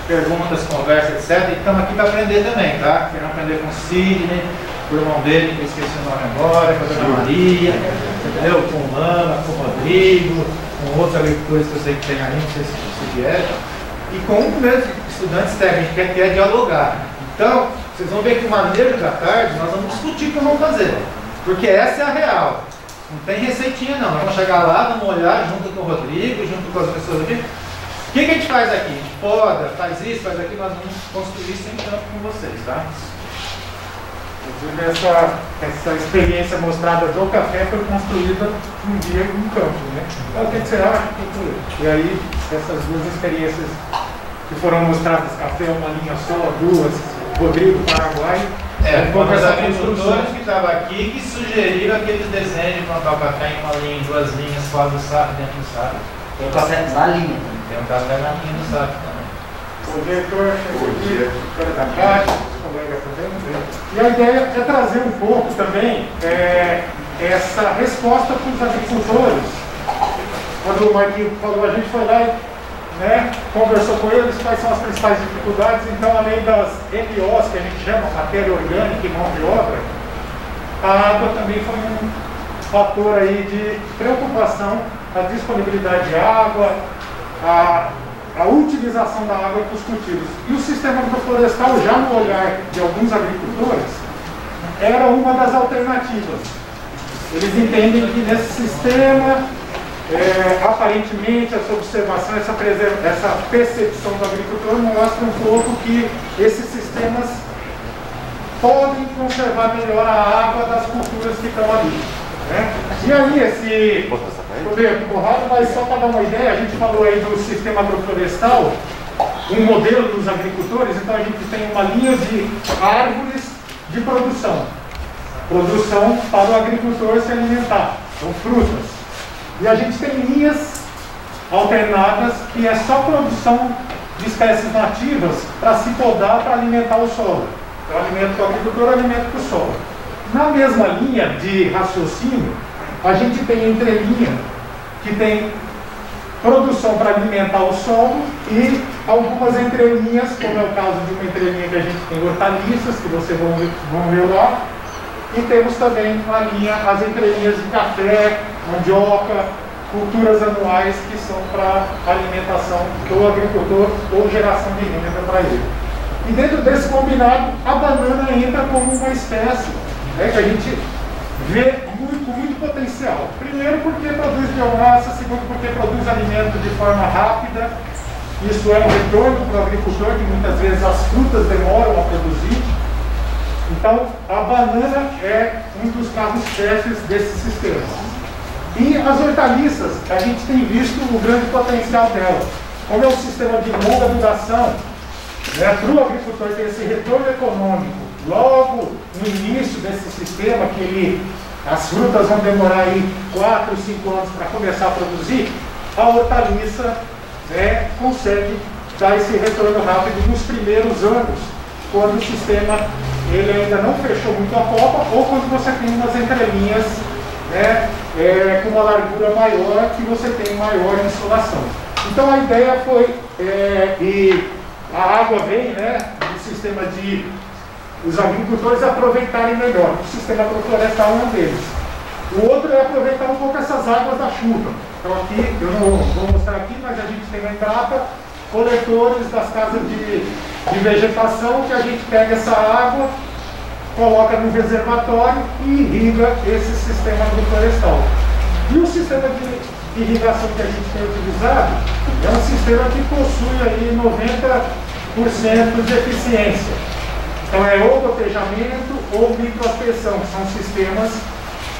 B: perguntas, conversas, etc. E estamos aqui para aprender também, tá? Queremos aprender com o Sidney, com o irmão dele, que eu esqueci o nome agora, com a Dona Maria, entendeu? Com o Lama, com o Rodrigo, com outros agricultores que eu sei que tem aí, não sei se vieram. E com o primeiro estudantes técnicos que quer dialogar. Então, vocês vão ver que o manejo da tarde nós vamos discutir o que vamos fazer. Porque essa é a real. Não tem receitinha não. Nós vamos chegar lá, vamos olhar junto com o Rodrigo, junto com as pessoas aqui. O que a gente faz aqui? A gente poda, faz isso, faz aquilo, nós vamos construir isso em campo com vocês, tá?
C: Inclusive essa experiência mostrada do café foi construída um dia em campo, né? Então, o que você acha? E aí, essas 2 experiências
B: que foram mostradas, café, uma linha só, duas, Rodrigo, Paraguai.
C: Foram os agricultores que estavam aqui que sugeriram aquele desenho de plantar o café em uma linha, em duas linhas, fora do saco, dentro do saco.
E: Tem um café na linha também.
C: Tem um café na linha do saco também.
B: O diretor aqui, da Caixa, os colegas também. E a ideia é trazer um pouco também essa resposta para os agricultores. Quando o Marquinhos falou, a gente foi lá e conversou com eles quais são as principais dificuldades. Então, além das MOs, que a gente chama matéria orgânica e mão de obra, a água também foi um fator aí de preocupação, a disponibilidade de água, a utilização da água para os cultivos. E o sistema agroflorestal, já no olhar de alguns agricultores, era uma das alternativas. Eles entendem que nesse sistema, aparentemente, essa observação, essa percepção do agricultor mostra um pouco que esses sistemas podem conservar melhor a água das culturas que estão ali. E aí, mas só para dar uma ideia, a gente falou aí do sistema agroflorestal, um modelo dos agricultores, então a gente tem uma linha de árvores de produção para o agricultor se alimentar, são frutas. E a gente tem linhas alternadas que é só produção de espécies nativas para se podar para alimentar o solo. Então, alimento para o agricultor, alimento para o solo. Na mesma linha de raciocínio, a gente tem entrelinha que tem produção para alimentar o solo e algumas entrelinhas, como é o caso de uma entrelinha que a gente tem hortaliças, que vocês vão ver lá, e temos também a linha, as entrelinhas de café, mandioca, culturas anuais que são para alimentação do agricultor ou geração de renda para ele. E dentro desse combinado, a banana entra como uma espécie que a gente vê muito potencial. Primeiro porque produz biomassa, segundo porque produz alimento de forma rápida. Isso é um retorno para o agricultor, que muitas vezes as frutas demoram a produzir. Então, a banana é um dos carros-chefes desse sistema. E as hortaliças, a gente tem visto o grande potencial delas. Como é um sistema de longa duração, para o agricultor ter esse retorno econômico logo no início desse sistema, que as frutas vão demorar aí 4, 5 anos para começar a produzir, a hortaliça consegue dar esse retorno rápido nos primeiros anos, quando o sistema ele ainda não fechou muito a copa, ou quando você tem umas entrelinhas com uma largura maior, que você tem maior insolação. Então a ideia foi, e a água vem do sistema de os agricultores aproveitarem melhor. O sistema agroflorestal é um deles. O outro é aproveitar um pouco essas águas da chuva. Então aqui, eu não vou mostrar aqui, mas a gente tem na Embrapa coletores das casas de vegetação, que a gente pega essa água, coloca no reservatório e irriga esse sistema agroflorestal. E o sistema de irrigação que a gente tem utilizado é um sistema que possui aí 90% de eficiência. Então é ou gotejamento ou microaspersão, que são sistemas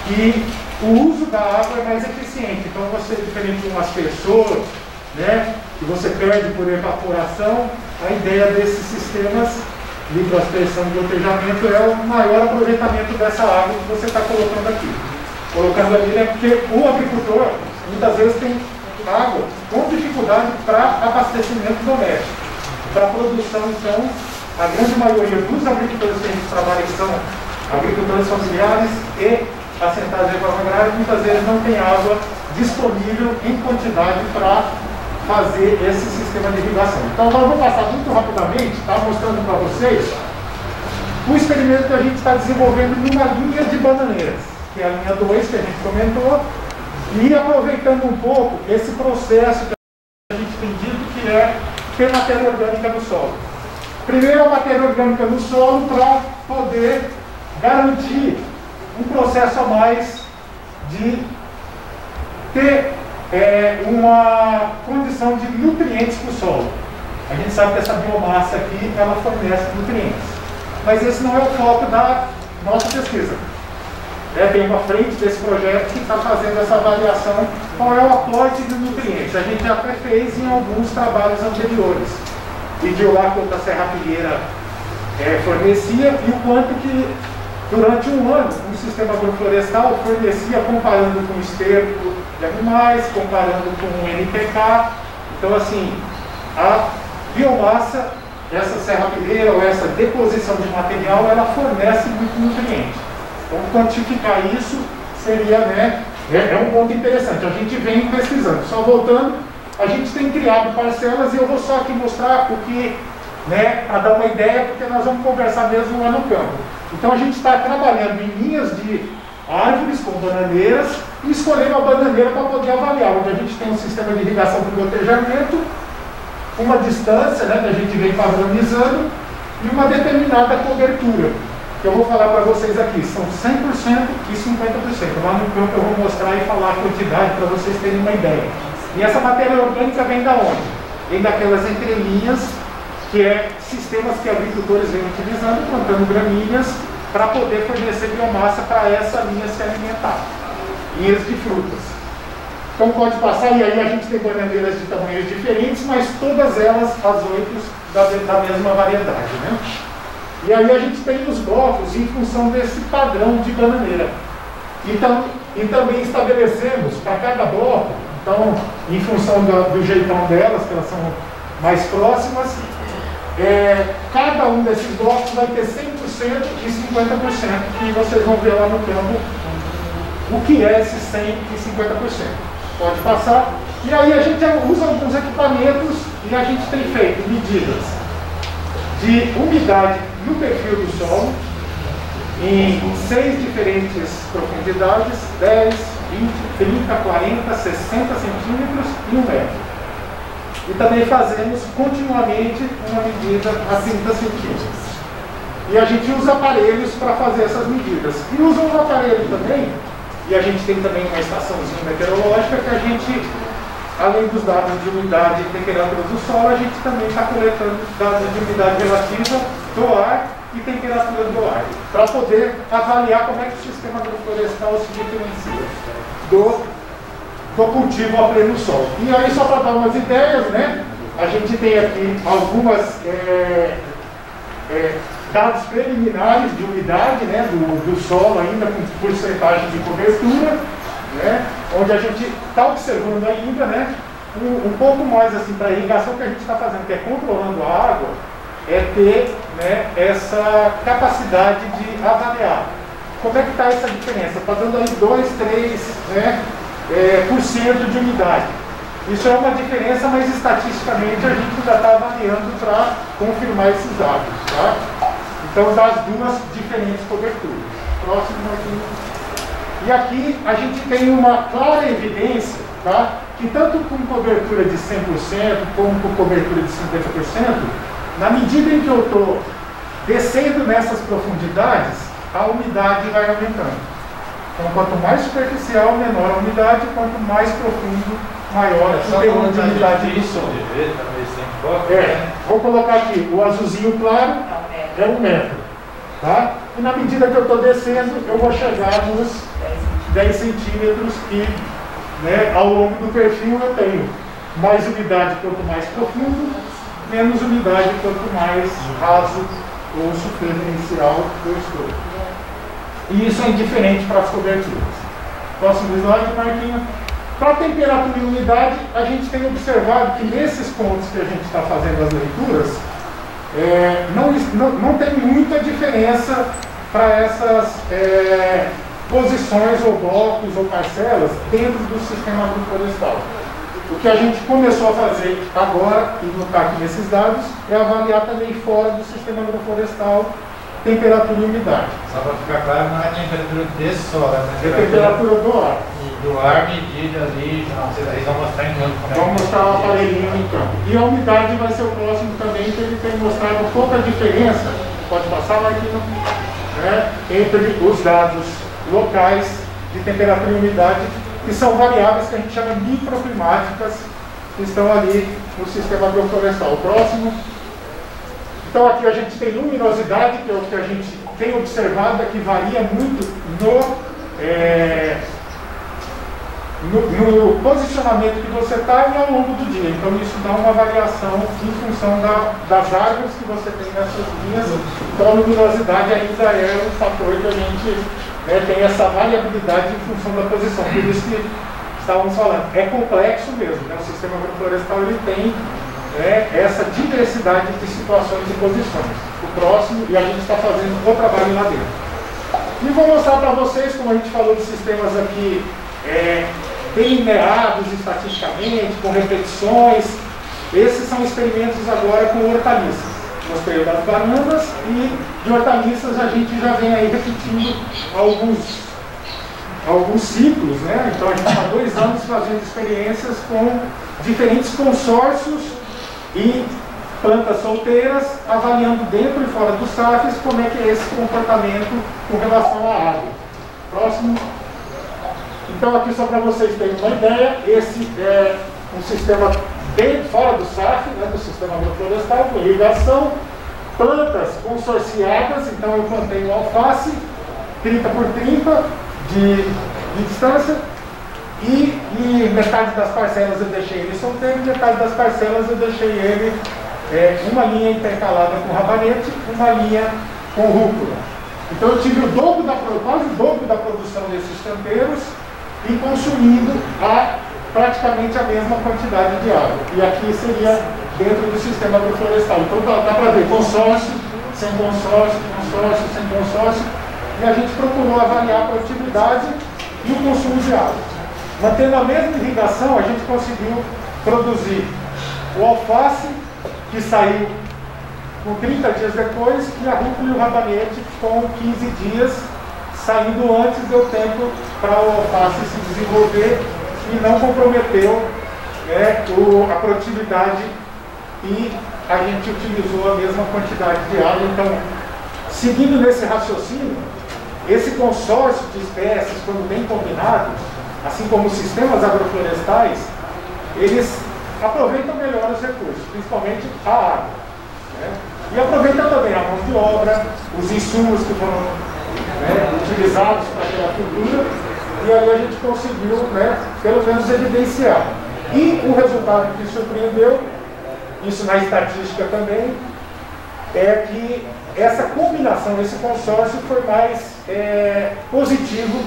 B: que o uso da água é mais eficiente. Então você, diferente de um aspersor, que você perde por evaporação, a ideia desses sistemas, microaspersão e gotejamento, é o maior aproveitamento dessa água que você está colocando aqui. Colocando ali, porque o agricultor muitas vezes tem água com dificuldade para abastecimento doméstico. Para a produção, então, a grande maioria dos agricultores que a gente trabalha, que são agricultores familiares e assentados de forma agrária, muitas vezes não tem água disponível em quantidade para fazer esse sistema de irrigação. Então, nós vamos passar muito rapidamente, mostrando para vocês o experimento que a gente está desenvolvendo numa linha de bananeiras, que é a linha 2 que a gente comentou, e aproveitando um pouco esse processo que a gente tem dito, que é ter matéria orgânica no solo. Primeiro, a matéria orgânica no solo para poder garantir um processo a mais de ter uma condição de nutrientes para o solo. A gente sabe que essa biomassa aqui, ela fornece nutrientes. Mas esse não é o foco da nossa pesquisa. Tem uma frente desse projeto que está fazendo essa avaliação, qual é o aporte de nutrientes. A gente já até fez em alguns trabalhos anteriores.
I: mediu lá quanto a serrapilheira fornecia e o quanto que durante um ano o sistema agroflorestal fornecia comparando com o esterco de animais, comparando com o NPK. Então assim, a biomassa, essa serrapilheira ou essa deposição de material, ela fornece muito nutriente. Então quantificar isso seria, né, é um ponto interessante. A gente vem pesquisando. Só voltando, a gente tem criado parcelas e eu vou só aqui mostrar o que, né, para dar uma ideia, porque nós vamos conversar mesmo lá no campo. Então a gente está trabalhando em linhas de árvores com bananeiras e escolhendo a bananeira para poder avaliar, onde a gente tem um sistema de irrigação para gotejamento, uma distância, né, que a gente vem padronizando e uma determinada cobertura, que eu vou falar para vocês aqui, são 100% e 50%. Lá no campo eu vou mostrar e falar a quantidade para vocês terem uma ideia. E essa matéria orgânica vem da onde? Vem daquelas entrelinhas, que é sistemas que agricultores vêm utilizando, plantando gramíneas, para poder fornecer biomassa para essa linha se alimentar. Linhas de frutas. Então pode passar, e aí a gente tem bananeiras de tamanhos diferentes, mas todas elas, as 8, da mesma variedade, né? E aí a gente tem os blocos em função desse padrão de bananeira. Então, e também estabelecemos para cada bloco, então, em função do jeitão delas, que elas são mais próximas, cada um desses blocos vai ter 100% e 50%, que vocês vão ver lá no campo o que é esse 100% e 50%. Pode passar. E aí a gente usa alguns equipamentos e a gente tem feito medidas de umidade no perfil do solo em 6 diferentes profundidades, 10, 20, 30, 40, 60 centímetros e 1 metro. E também fazemos continuamente uma medida a 30 centímetros. E a gente usa aparelhos para fazer essas medidas. E usa um aparelho também, e a gente tem também uma estaçãozinha meteorológica que a gente, além dos dados de umidade e temperatura do solo, a gente também está coletando dados de umidade relativa do ar e temperatura do ar, para poder avaliar como é que o sistema agroflorestal se diferencia do cultivo a pleno sol. E aí, só para dar umas ideias, né, a gente tem aqui algumas dados preliminares de umidade, né, do solo ainda com porcentagem de cobertura, né, onde a gente está observando ainda, né, um pouco mais assim para a irrigação que a gente está fazendo, que é controlando a água, é ter, né, essa capacidade de avaliar. Como é que está essa diferença? Está dando aí 2, 3, né, por cento de umidade. Isso é uma diferença, mas estatisticamente a gente ainda está avaliando para confirmar esses dados. Tá? Então, das duas diferentes coberturas. Próximo aqui. E aqui a gente tem uma clara evidência, tá, que tanto com cobertura de 100% como com cobertura de 50%, na medida em que eu estou descendo nessas profundidades, a umidade vai aumentando. Então, quanto mais superficial, menor a umidade, quanto mais profundo, maior o teor de umidade do solo. Vou colocar aqui, o azulzinho claro é 1 metro. Tá? E na medida que eu estou descendo, eu vou chegar nos 10 centímetros que, né, ao longo do perfil eu tenho mais umidade quanto mais profundo, menos umidade quanto mais raso ou superficial eu estou. E isso é indiferente para as coberturas. Próximo slide, Marquinhos. Para a temperatura e umidade, a gente tem observado que nesses pontos que a gente está fazendo as leituras, não tem muita diferença para essas posições ou blocos ou parcelas dentro do sistema agroflorestal. O que a gente começou a fazer agora, e não está aqui nesses dados, é avaliar também fora do sistema agroflorestal temperatura e umidade.
B: Só para ficar claro, não é a temperatura de solo,
I: é a temperatura do ar.
B: E do ar medida ali, vocês vão mostrar em campo.
I: Vamos mostrar o aparelhinho em campo. E a umidade vai ser o próximo também, que ele tem mostrado pouca diferença, pode passar, Marquinhos, né, entre os dados locais de temperatura e umidade, que são variáveis que a gente chama microclimáticas, que estão ali no sistema agroflorestal. O próximo. Então aqui a gente tem luminosidade, que é o que a gente tem observado, que varia muito no posicionamento que você está e ao longo do dia. Então isso dá uma variação em função das árvores que você tem nessas linhas. Então a luminosidade ainda é um fator que a gente tem essa variabilidade em função da posição. Por isso que estávamos falando, é complexo mesmo, né? O sistema agroflorestal ele tem essa diversidade de situações e posições. O próximo, e a gente está fazendo o trabalho lá dentro. E vou mostrar para vocês, como a gente falou de sistemas aqui delineados estatisticamente, com repetições. Esses são experimentos agora com hortaliças. Mostrei das bananas e de hortaliças a gente já vem aí repetindo alguns ciclos, né? Então a gente está há 2 anos fazendo experiências com diferentes consórcios e plantas solteiras, avaliando dentro e fora dos SAFs como é que é esse comportamento com relação à água. Próximo. Então aqui só para vocês terem uma ideia, esse é um sistema bem fora do SAF, né, do sistema agroflorestal, com irrigação, plantas consorciadas. Então eu plantei um alface 30 por 30 de distância e metade das parcelas eu deixei ele solteiro e metade das parcelas eu deixei ele uma linha intercalada com rabanete, uma linha com rúcula. Então eu tive quase o dobro da produção desses canteiros e consumindo praticamente a mesma quantidade de água. E aqui seria dentro do sistema agroflorestal. Então dá para ver consórcio, sem consórcio, consórcio, sem consórcio. E a gente procurou avaliar a produtividade e o consumo de água. Mantendo a mesma irrigação, a gente conseguiu produzir o alface, que saiu com 30 dias depois, e a rúcula e o rabanete com 15 dias, saindo antes, deu tempo para o alface se desenvolver e não comprometeu a produtividade, e a gente utilizou a mesma quantidade de água. Então, seguindo nesse raciocínio, esse consórcio de espécies, quando bem combinado, assim como os sistemas agroflorestais, eles aproveitam melhor os recursos, principalmente a água, né? E aproveitam também a mão de obra, os insumos que foram utilizados para aquela cultura, e aí a gente conseguiu, pelo menos evidenciar. E o resultado que surpreendeu, isso na estatística também, é que essa combinação, esse consórcio foi mais positivo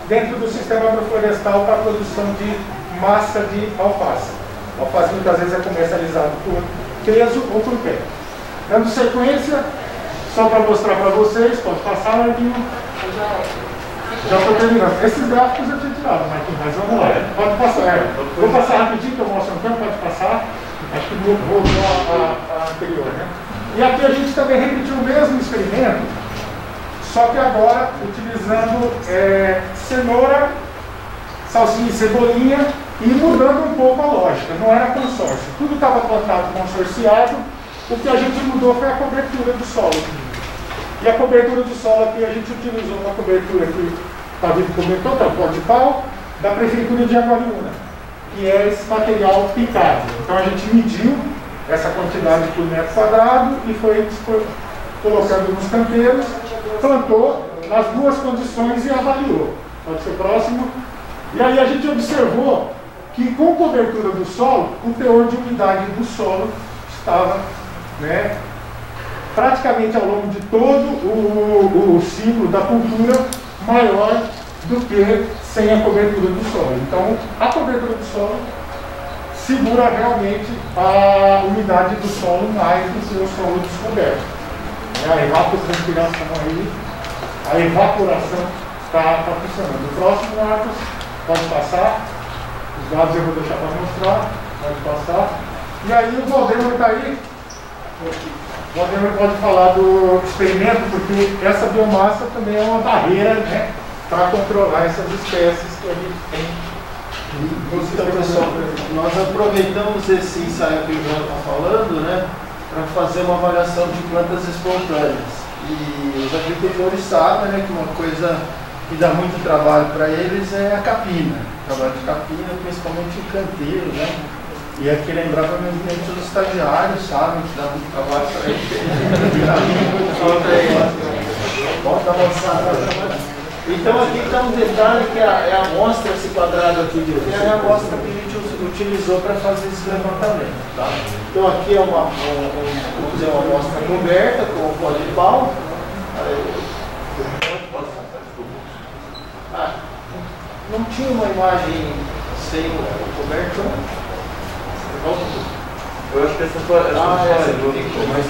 I: dentro do sistema agroflorestal para a produção de massa de alface. O alface muitas vezes é comercializado por peso ou por pé. Dando sequência, só para mostrar para vocês, pode passar, Marquinhos. Já estou terminando. Esses gráficos eu tinha tirado, Marquinhos, mas vamos lá. Pode passar. Vou passar rapidinho que eu mostro um tempo, pode passar. Acho que voltou a anterior, né? E aqui a gente também repetiu o mesmo experimento, só que agora utilizando cenoura, salsinha e cebolinha, e mudando um pouco a lógica. Não era consórcio, tudo estava plantado consorciado. O que a gente mudou foi a cobertura do solo. E a cobertura do solo aqui a gente utilizou uma cobertura que o David comentou, que é o pó de pau, da Prefeitura de Aguariúna, que é esse material picado. Então a gente mediu essa quantidade por metro quadrado e foi colocando nos canteiros, plantou nas 2 condições e avaliou. Pode ser próximo. E aí a gente observou que com cobertura do solo, o teor de umidade do solo estava praticamente ao longo de todo o ciclo da cultura maior do que sem a cobertura do solo. Então a cobertura do solo segura realmente a umidade do solo mais do que o solo descoberto. A evapotranspiração aí, a evaporação está funcionando. O próximo, Marcos, pode passar. Os dados eu vou deixar para mostrar, pode passar. E aí o Valdemar está aí. O Valdemar pode falar do experimento, porque essa biomassa também é uma barreira para controlar essas espécies que a gente tem.
J: Então, pessoal, nós aproveitamos esse ensaio que o João está falando, para fazer uma avaliação de plantas espontâneas. E os agricultores sabem, que uma coisa que dá muito trabalho para eles é a capina. O trabalho de capina, principalmente em canteiro, E aqui lembrar para os estagiários, sabem que dá muito trabalho para eles. Bota avançar. Então aqui está um detalhe que é a amostra, esse quadrado aqui de terra, é a amostra que a gente utilizou para fazer esse levantamento. Tá? Então aqui é uma amostra coberta com o pó de pau. Não tinha uma imagem sem o coberto?
A: Eu acho que essa foi
J: mas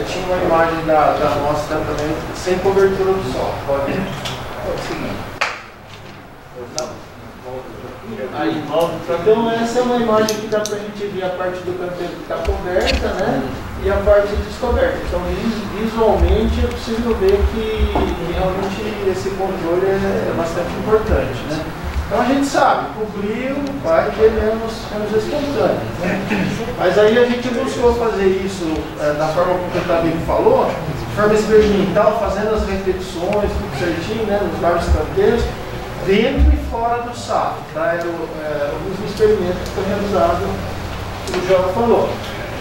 J: tinha uma imagem da amostra também sem cobertura do sol. Pode seguir. Aí, então essa é uma imagem que dá pra gente ver a parte do canteiro que está coberta, né? E a parte descoberta. Então visualmente é possível ver que realmente esse controle é bastante importante, né? Então a gente sabe, cobriu, vai ter menos espontâneos, né? Mas aí a gente buscou fazer isso da forma como o Tabico falou, de forma experimental, fazendo as repetições, tudo certinho, né? Nos vários canteiros, dentro e fora do SAF, tá? Era um experimento que foi realizado, que o João falou.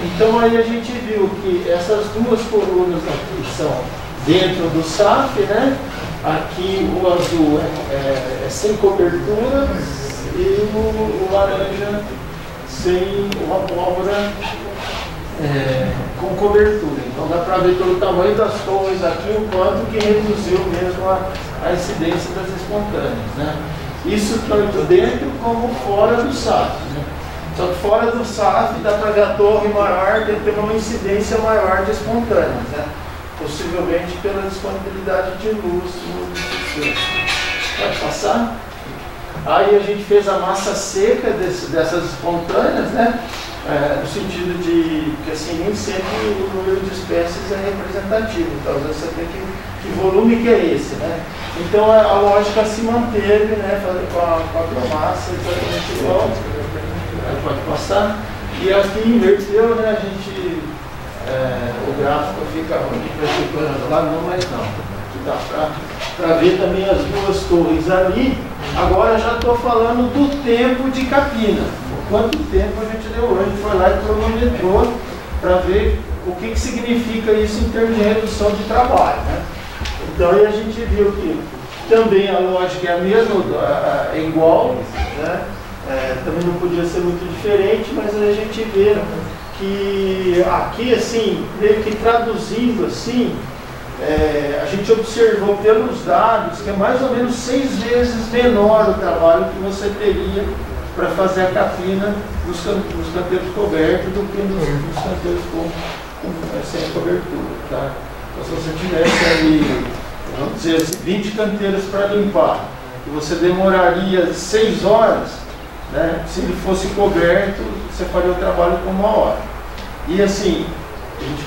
J: Então aí a gente viu que essas duas colunas aqui são dentro do SAF, né? Aqui o azul é sem cobertura e o laranja sem uma pólvora com cobertura. Então dá para ver pelo tamanho das torres aqui o quanto que reduziu mesmo a incidência das espontâneas, né? Isso tanto dentro como fora do SAF, né? Só que fora do SAF dá para ver a torre maior ter uma incidência maior de espontâneas, né? Possivelmente pela disponibilidade de luz no sistema. Pode passar? Aí a gente fez a massa seca dessas espontâneas, né? No sentido de que assim, nem sempre o número de espécies é representativo. Então, às vezes você tem que volume que é esse, né? Então a lógica se manteve, né? Com a biomassa exatamente igual. Pode passar. E aqui inverteu, né? A gente. O gráfico fica ficando lá, não, mas não. Aqui dá para ver também as duas torres ali. Agora já estou falando do tempo de capina. Quanto tempo a gente deu hoje? Foi lá e cronometrou para ver o que significa isso em termos de redução de trabalho, né? Então aí a gente viu que também a lógica é a mesma, é igual, né? Também não podia ser muito diferente, mas a gente vê que aqui, assim, meio que traduzindo assim, a gente observou pelos dados que é mais ou menos 6 vezes menor o trabalho que você teria para fazer a capina nos canteiros cobertos do que nos canteiros sem cobertura, tá? Então, se você tivesse ali, vamos dizer assim, 20 canteiros para limpar, e você demoraria 6 horas, né? Se ele fosse coberto, você faria o trabalho com 1 hora. E assim, a gente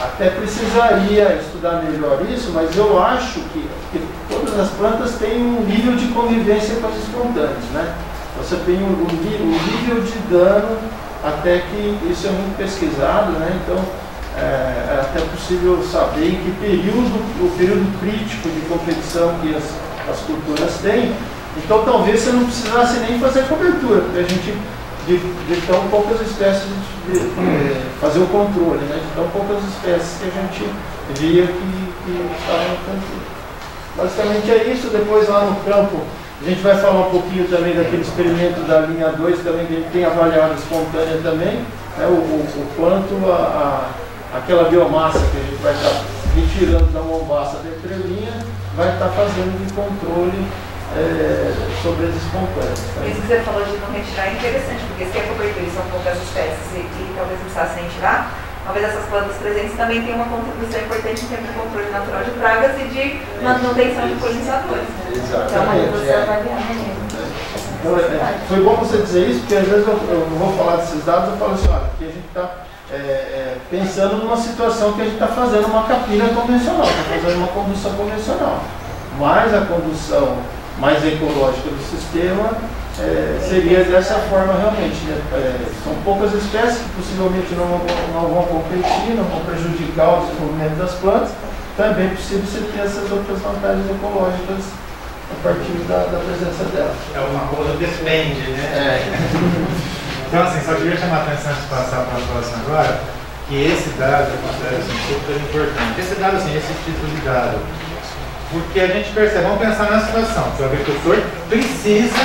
J: até precisaria estudar melhor isso, mas eu acho que todas as plantas têm um nível de convivência com as espontâneas, né? Você tem um nível de dano, até que isso é muito pesquisado, né? Então é até possível saber em que período, o período crítico de competição que as culturas têm. Então talvez você não precisasse nem fazer cobertura, porque a gente, de tão poucas espécies, fazer o controle, né? De tão poucas espécies que a gente via que estavam no canteiro. Basicamente é isso. Depois lá no campo a gente vai falar um pouquinho também daquele experimento da linha 2, também que a gente tem avaliado espontânea também, né? O quanto aquela biomassa que a gente vai estar retirando da mombaça da entrelinha vai estar fazendo de controle sobre as espontâneas. Tá?
H: Isso que você falou de não retirar é interessante, porque se a cobertura são poucas espécies e talvez não precisasse retirar, talvez essas plantas presentes também tenham uma contribuição importante em termos de controle natural de pragas e de manutenção de polinizadores. Né?
J: Exatamente.
H: Então, você avaliar mesmo.
J: Então, foi bom você dizer isso, porque às vezes eu não vou falar desses dados, eu falo assim, olha, que a gente está pensando numa situação que a gente está fazendo uma capina convencional, está fazendo uma condução convencional. Mas a condução mais ecológica do sistema seria dessa forma realmente, né? São poucas espécies que possivelmente não vão competir, não vão prejudicar o desenvolvimento das plantas. Também é possível você ter essas outras vantagens ecológicas a partir da presença delas.
B: É uma coisa despende, né? Então assim, só queria chamar a atenção de passar para a próxima agora, que esse dado eu considero assim, super importante. Esse dado, assim, esse tipo de dado, Porque a gente percebe, vamos pensar na situação, que o agricultor precisa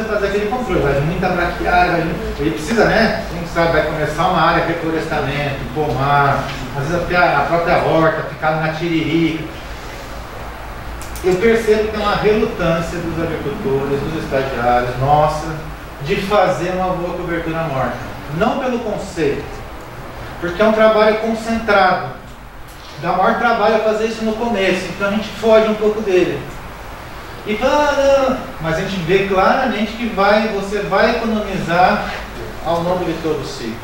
B: fazer aquele controle, vai vir muita braquiária, ele precisa, né? Quem sabe, vai começar uma área de reflorestamento, pomar, às vezes até a própria horta, ficar na tiririca. Eu percebo que tem uma relutância dos agricultores, dos estagiários, nossa, de fazer uma boa cobertura morta. Não pelo conceito, porque é um trabalho concentrado. Dá maior trabalho fazer isso no começo, então a gente foge um pouco dele. E fala, não, mas a gente vê claramente que você vai economizar ao longo de todo o ciclo.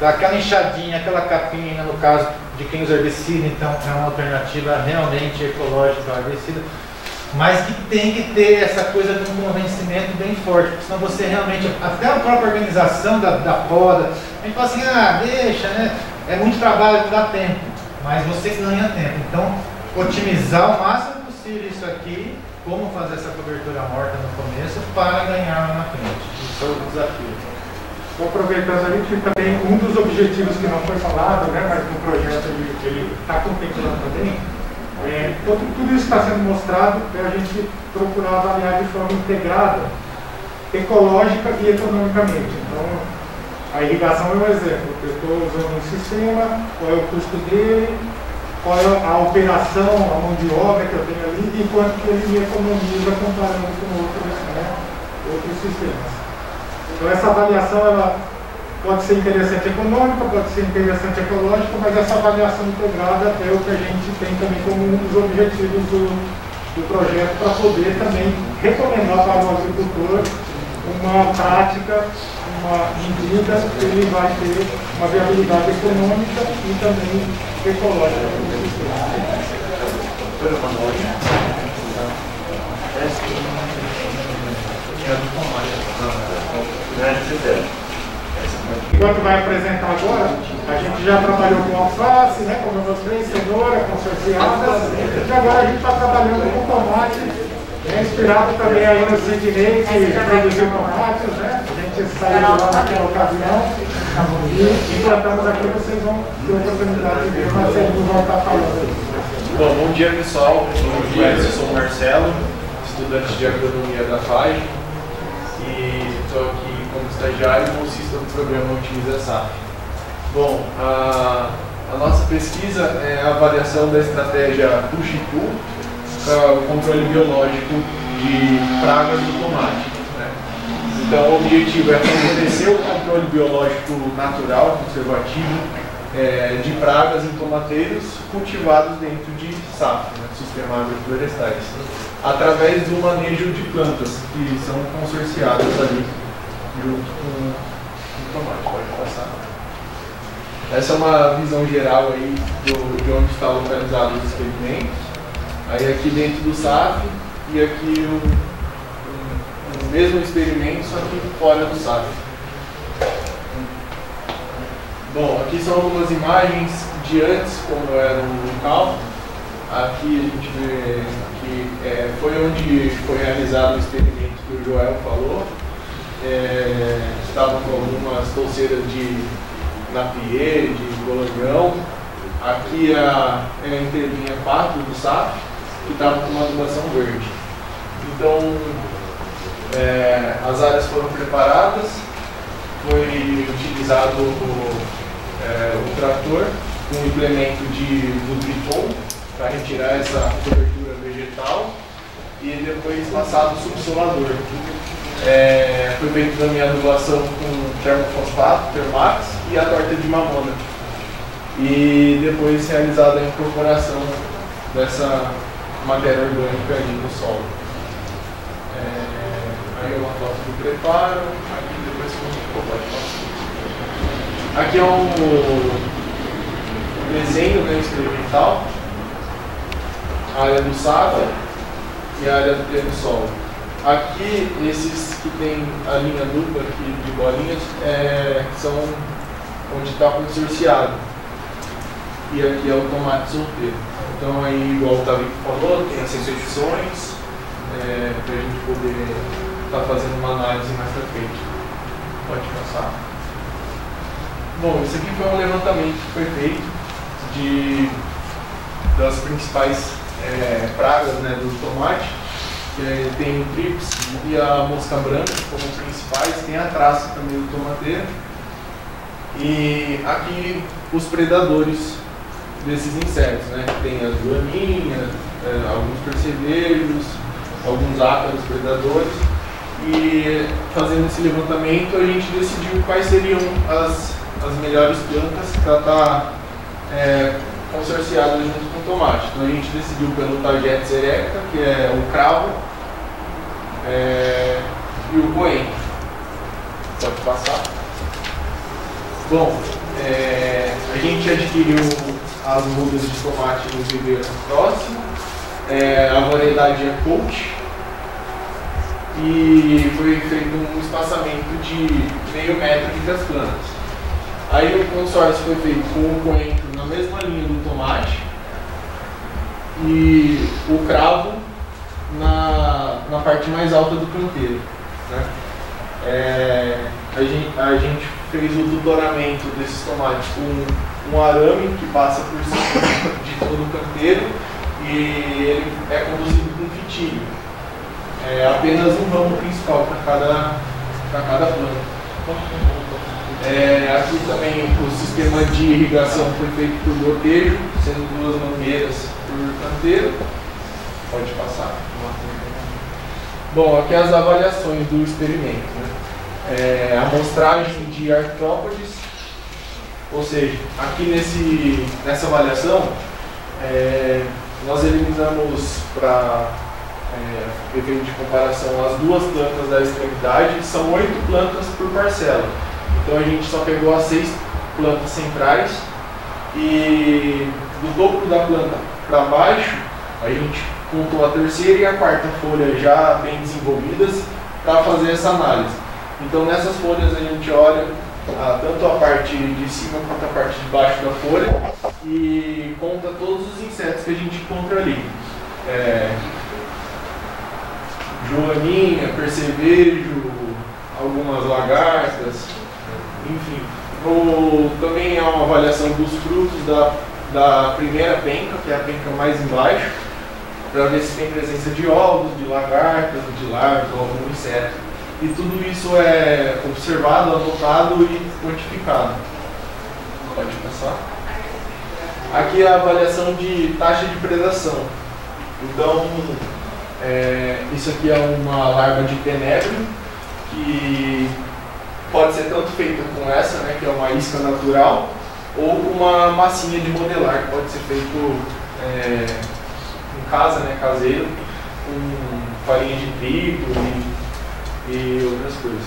B: Aquela enxadinha, aquela capinha, no caso de quem usa herbicida, então é uma alternativa realmente ecológica ao herbicida, mas que tem que ter essa coisa de um convencimento bem forte, porque senão você realmente, até a própria organização da poda, a gente fala assim, deixa, né? É muito trabalho, não dá tempo, mas você ganha tempo. Então, otimizar o máximo possível isso aqui, como fazer essa cobertura morta no começo para ganhar lá na frente. Isso é o desafio.
I: Estou aproveitando ali que também um dos objetivos que não foi falado, né, mas no projeto ele está contemplando também, tudo isso está sendo mostrado para a gente procurar avaliar de forma integrada, ecológica e economicamente. Então, a irrigação é um exemplo. Eu estou usando um sistema, qual é o custo dele, qual é a operação, a mão de obra que eu tenho ali, e quanto que ele me economiza comparando com outros sistemas. Então essa avaliação ela pode ser interessante econômica, pode ser interessante ecológica, mas essa avaliação integrada é o que a gente tem também como um dos objetivos do projeto, para poder também recomendar para o agricultor uma prática, uma medida que ele vai ter uma viabilidade econômica e também ecológica no sistema. Enquanto vai apresentar agora, a gente já trabalhou com alface, né, como eu mostrei, cenoura, consorciadas, e agora a gente está trabalhando com tomate, inspirado também aí no Sidney, que produziu tomates, né? A gente saiu de lá naquela ocasião e implantamos aqui, vocês vão ter a oportunidade de ver, mas eles vão estar falando.
K: Bom dia pessoal, eu sou o Marcelo, estudante de agronomia da FAI e estou aqui como estagiário e bolsista do programa Otimiza SAF. Bom, a nossa pesquisa é a avaliação da estratégia Push and Pull para o controle biológico de pragas do tomate, né? Então o objetivo é favorecer o controle biológico natural, conservativo, de pragas em tomateiros cultivados dentro de SAF, né, Sistema Agroflorestais, através do manejo de plantas que são consorciadas ali junto com o tomate. Pode passar. Essa é uma visão geral aí de onde está localizado os experimentos. Aí aqui dentro do SAF e aqui o mesmo experimento, só que fora do SAF. Bom, aqui são algumas imagens de antes, como era o local. Aqui a gente vê que foi onde foi realizado o experimento que o Joel falou. Estavam com algumas touceiras de Napier, de Bolonhão. Aqui é a entrelinha 4 do SAF, que estava com uma adubação verde. Então, as áreas foram preparadas, foi utilizado o trator com um implemento de Nutriton para retirar essa cobertura vegetal e depois passado o subsolador. Foi feita também a adubação com termofosfato, Termax e a torta de mamona. E depois realizada a incorporação dessa matéria orgânica ali no solo. Aí uma foto do preparo, aqui depois pode passar. Aqui é um desenho, né, experimental, a área do SAF e a área do pleno solo. Aqui, esses que tem a linha dupla aqui de bolinhas, são onde está consorciado. E aqui é o tomate solteiro. Então aí, igual o Tavico falou, tem as secções para a gente poder estar fazendo uma análise mais pra frente. Pode passar. Bom, isso aqui foi um levantamento que foi feito das principais pragas, né, do tomate. Tem o trips e a mosca branca como principais, tem a traça também do tomateiro. E aqui os predadores desses insetos, né? Tem as joaninhas, alguns percevejos, alguns ácaros predadores. E fazendo esse levantamento a gente decidiu quais seriam as melhores plantas para estar consorciadas junto com o tomate. Então a gente decidiu pelo Tagetes erecta, que é o cravo, e o coentro. Pode passar. Bom, a gente adquiriu as mudas de tomate no viveiro próximo. A variedade é Coach. E foi feito um espaçamento de meio metro entre as plantas. Aí o consórcio foi feito com o coentro na mesma linha do tomate e o cravo na parte mais alta do canteiro, né? A gente fez o tutoramento desses tomates com um arame que passa por cima de todo o canteiro e ele é conduzido com fitilho. Apenas um ramo principal para cada planta. Aqui também o sistema de irrigação foi feito por gotejo, sendo 2 mangueiras por canteiro. Pode passar. Bom, aqui as avaliações do experimento, né? Amostragem de artrópodes, ou seja, aqui nessa avaliação nós eliminamos para efeito de comparação as 2 plantas da extremidade, são 8 plantas por parcela. Então a gente só pegou as 6 plantas centrais e do topo da planta para baixo a gente contou a 3ª e a 4ª folha já bem desenvolvidas para fazer essa análise. Então nessas folhas a gente olha tanto a parte de cima quanto a parte de baixo da folha e conta todos os insetos que a gente encontra ali. Joaninha, percevejo, algumas lagartas, enfim. Também é uma avaliação dos frutos da primeira penca, que é a penca mais embaixo, para ver se tem presença de ovos, de lagartas, de larvas ou algum inseto. E tudo isso é observado, anotado e quantificado. Pode passar. Aqui é a avaliação de taxa de predação. Então, isso aqui é uma larva de tenebro, que pode ser tanto feita com essa, né, que é uma isca natural, ou com uma massinha de modelar, que pode ser feito em casa, né, caseiro, com farinha de trigo e outras coisas.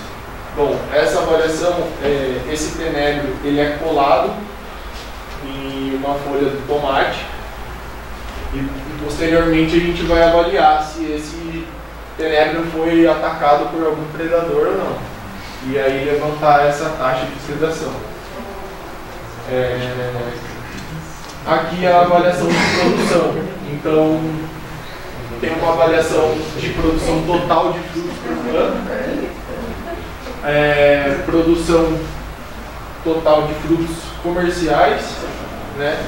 K: Bom, essa avaliação, esse tenebro, ele é colado em uma folha do tomate e posteriormente a gente vai avaliar se esse tenebro foi atacado por algum predador ou não. E aí levantar essa taxa de predação. Aqui a avaliação de produção. Então, tem uma avaliação de produção total de frutos por planta, produção total de frutos comerciais, né?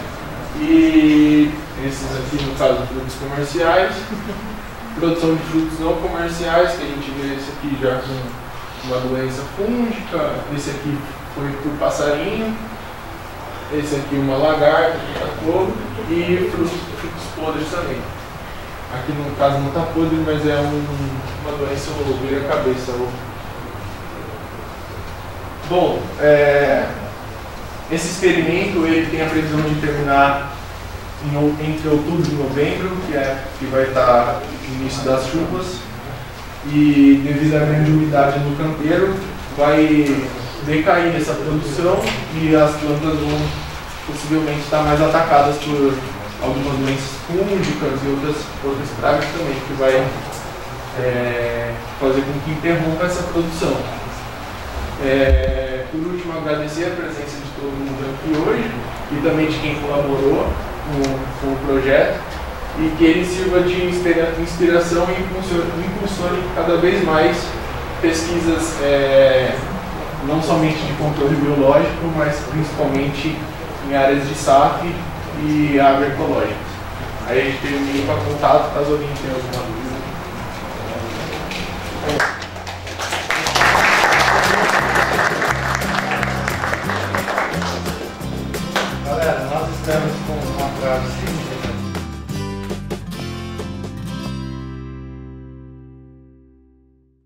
K: E esses aqui, no caso, frutos comerciais, produção de frutos não comerciais, que a gente vê esse aqui já com uma doença fúngica, esse aqui foi por passarinho, esse aqui uma lagarta que atacou, e frutos podres também. Aqui no caso não está podre, mas é uma doença vira-cabeça. Bom, esse experimento ele tem a previsão de terminar entre outubro e novembro, que vai estar no início das chuvas, e devido à grande umidade no canteiro, vai decair essa produção e as plantas vão possivelmente estar mais atacadas por algumas doenças fúngicas e outras pragas também, que vai fazer com que interrompa essa produção. Por último, agradecer a presença de todo mundo aqui hoje e também de quem colaborou com o projeto, e que ele sirva de inspiração e impulsione cada vez mais pesquisas, não somente de controle biológico, mas principalmente em áreas de SAF e agroecológicas. Aí a gente tem o e-mail para contato, caso alguém tenha alguma dúvida.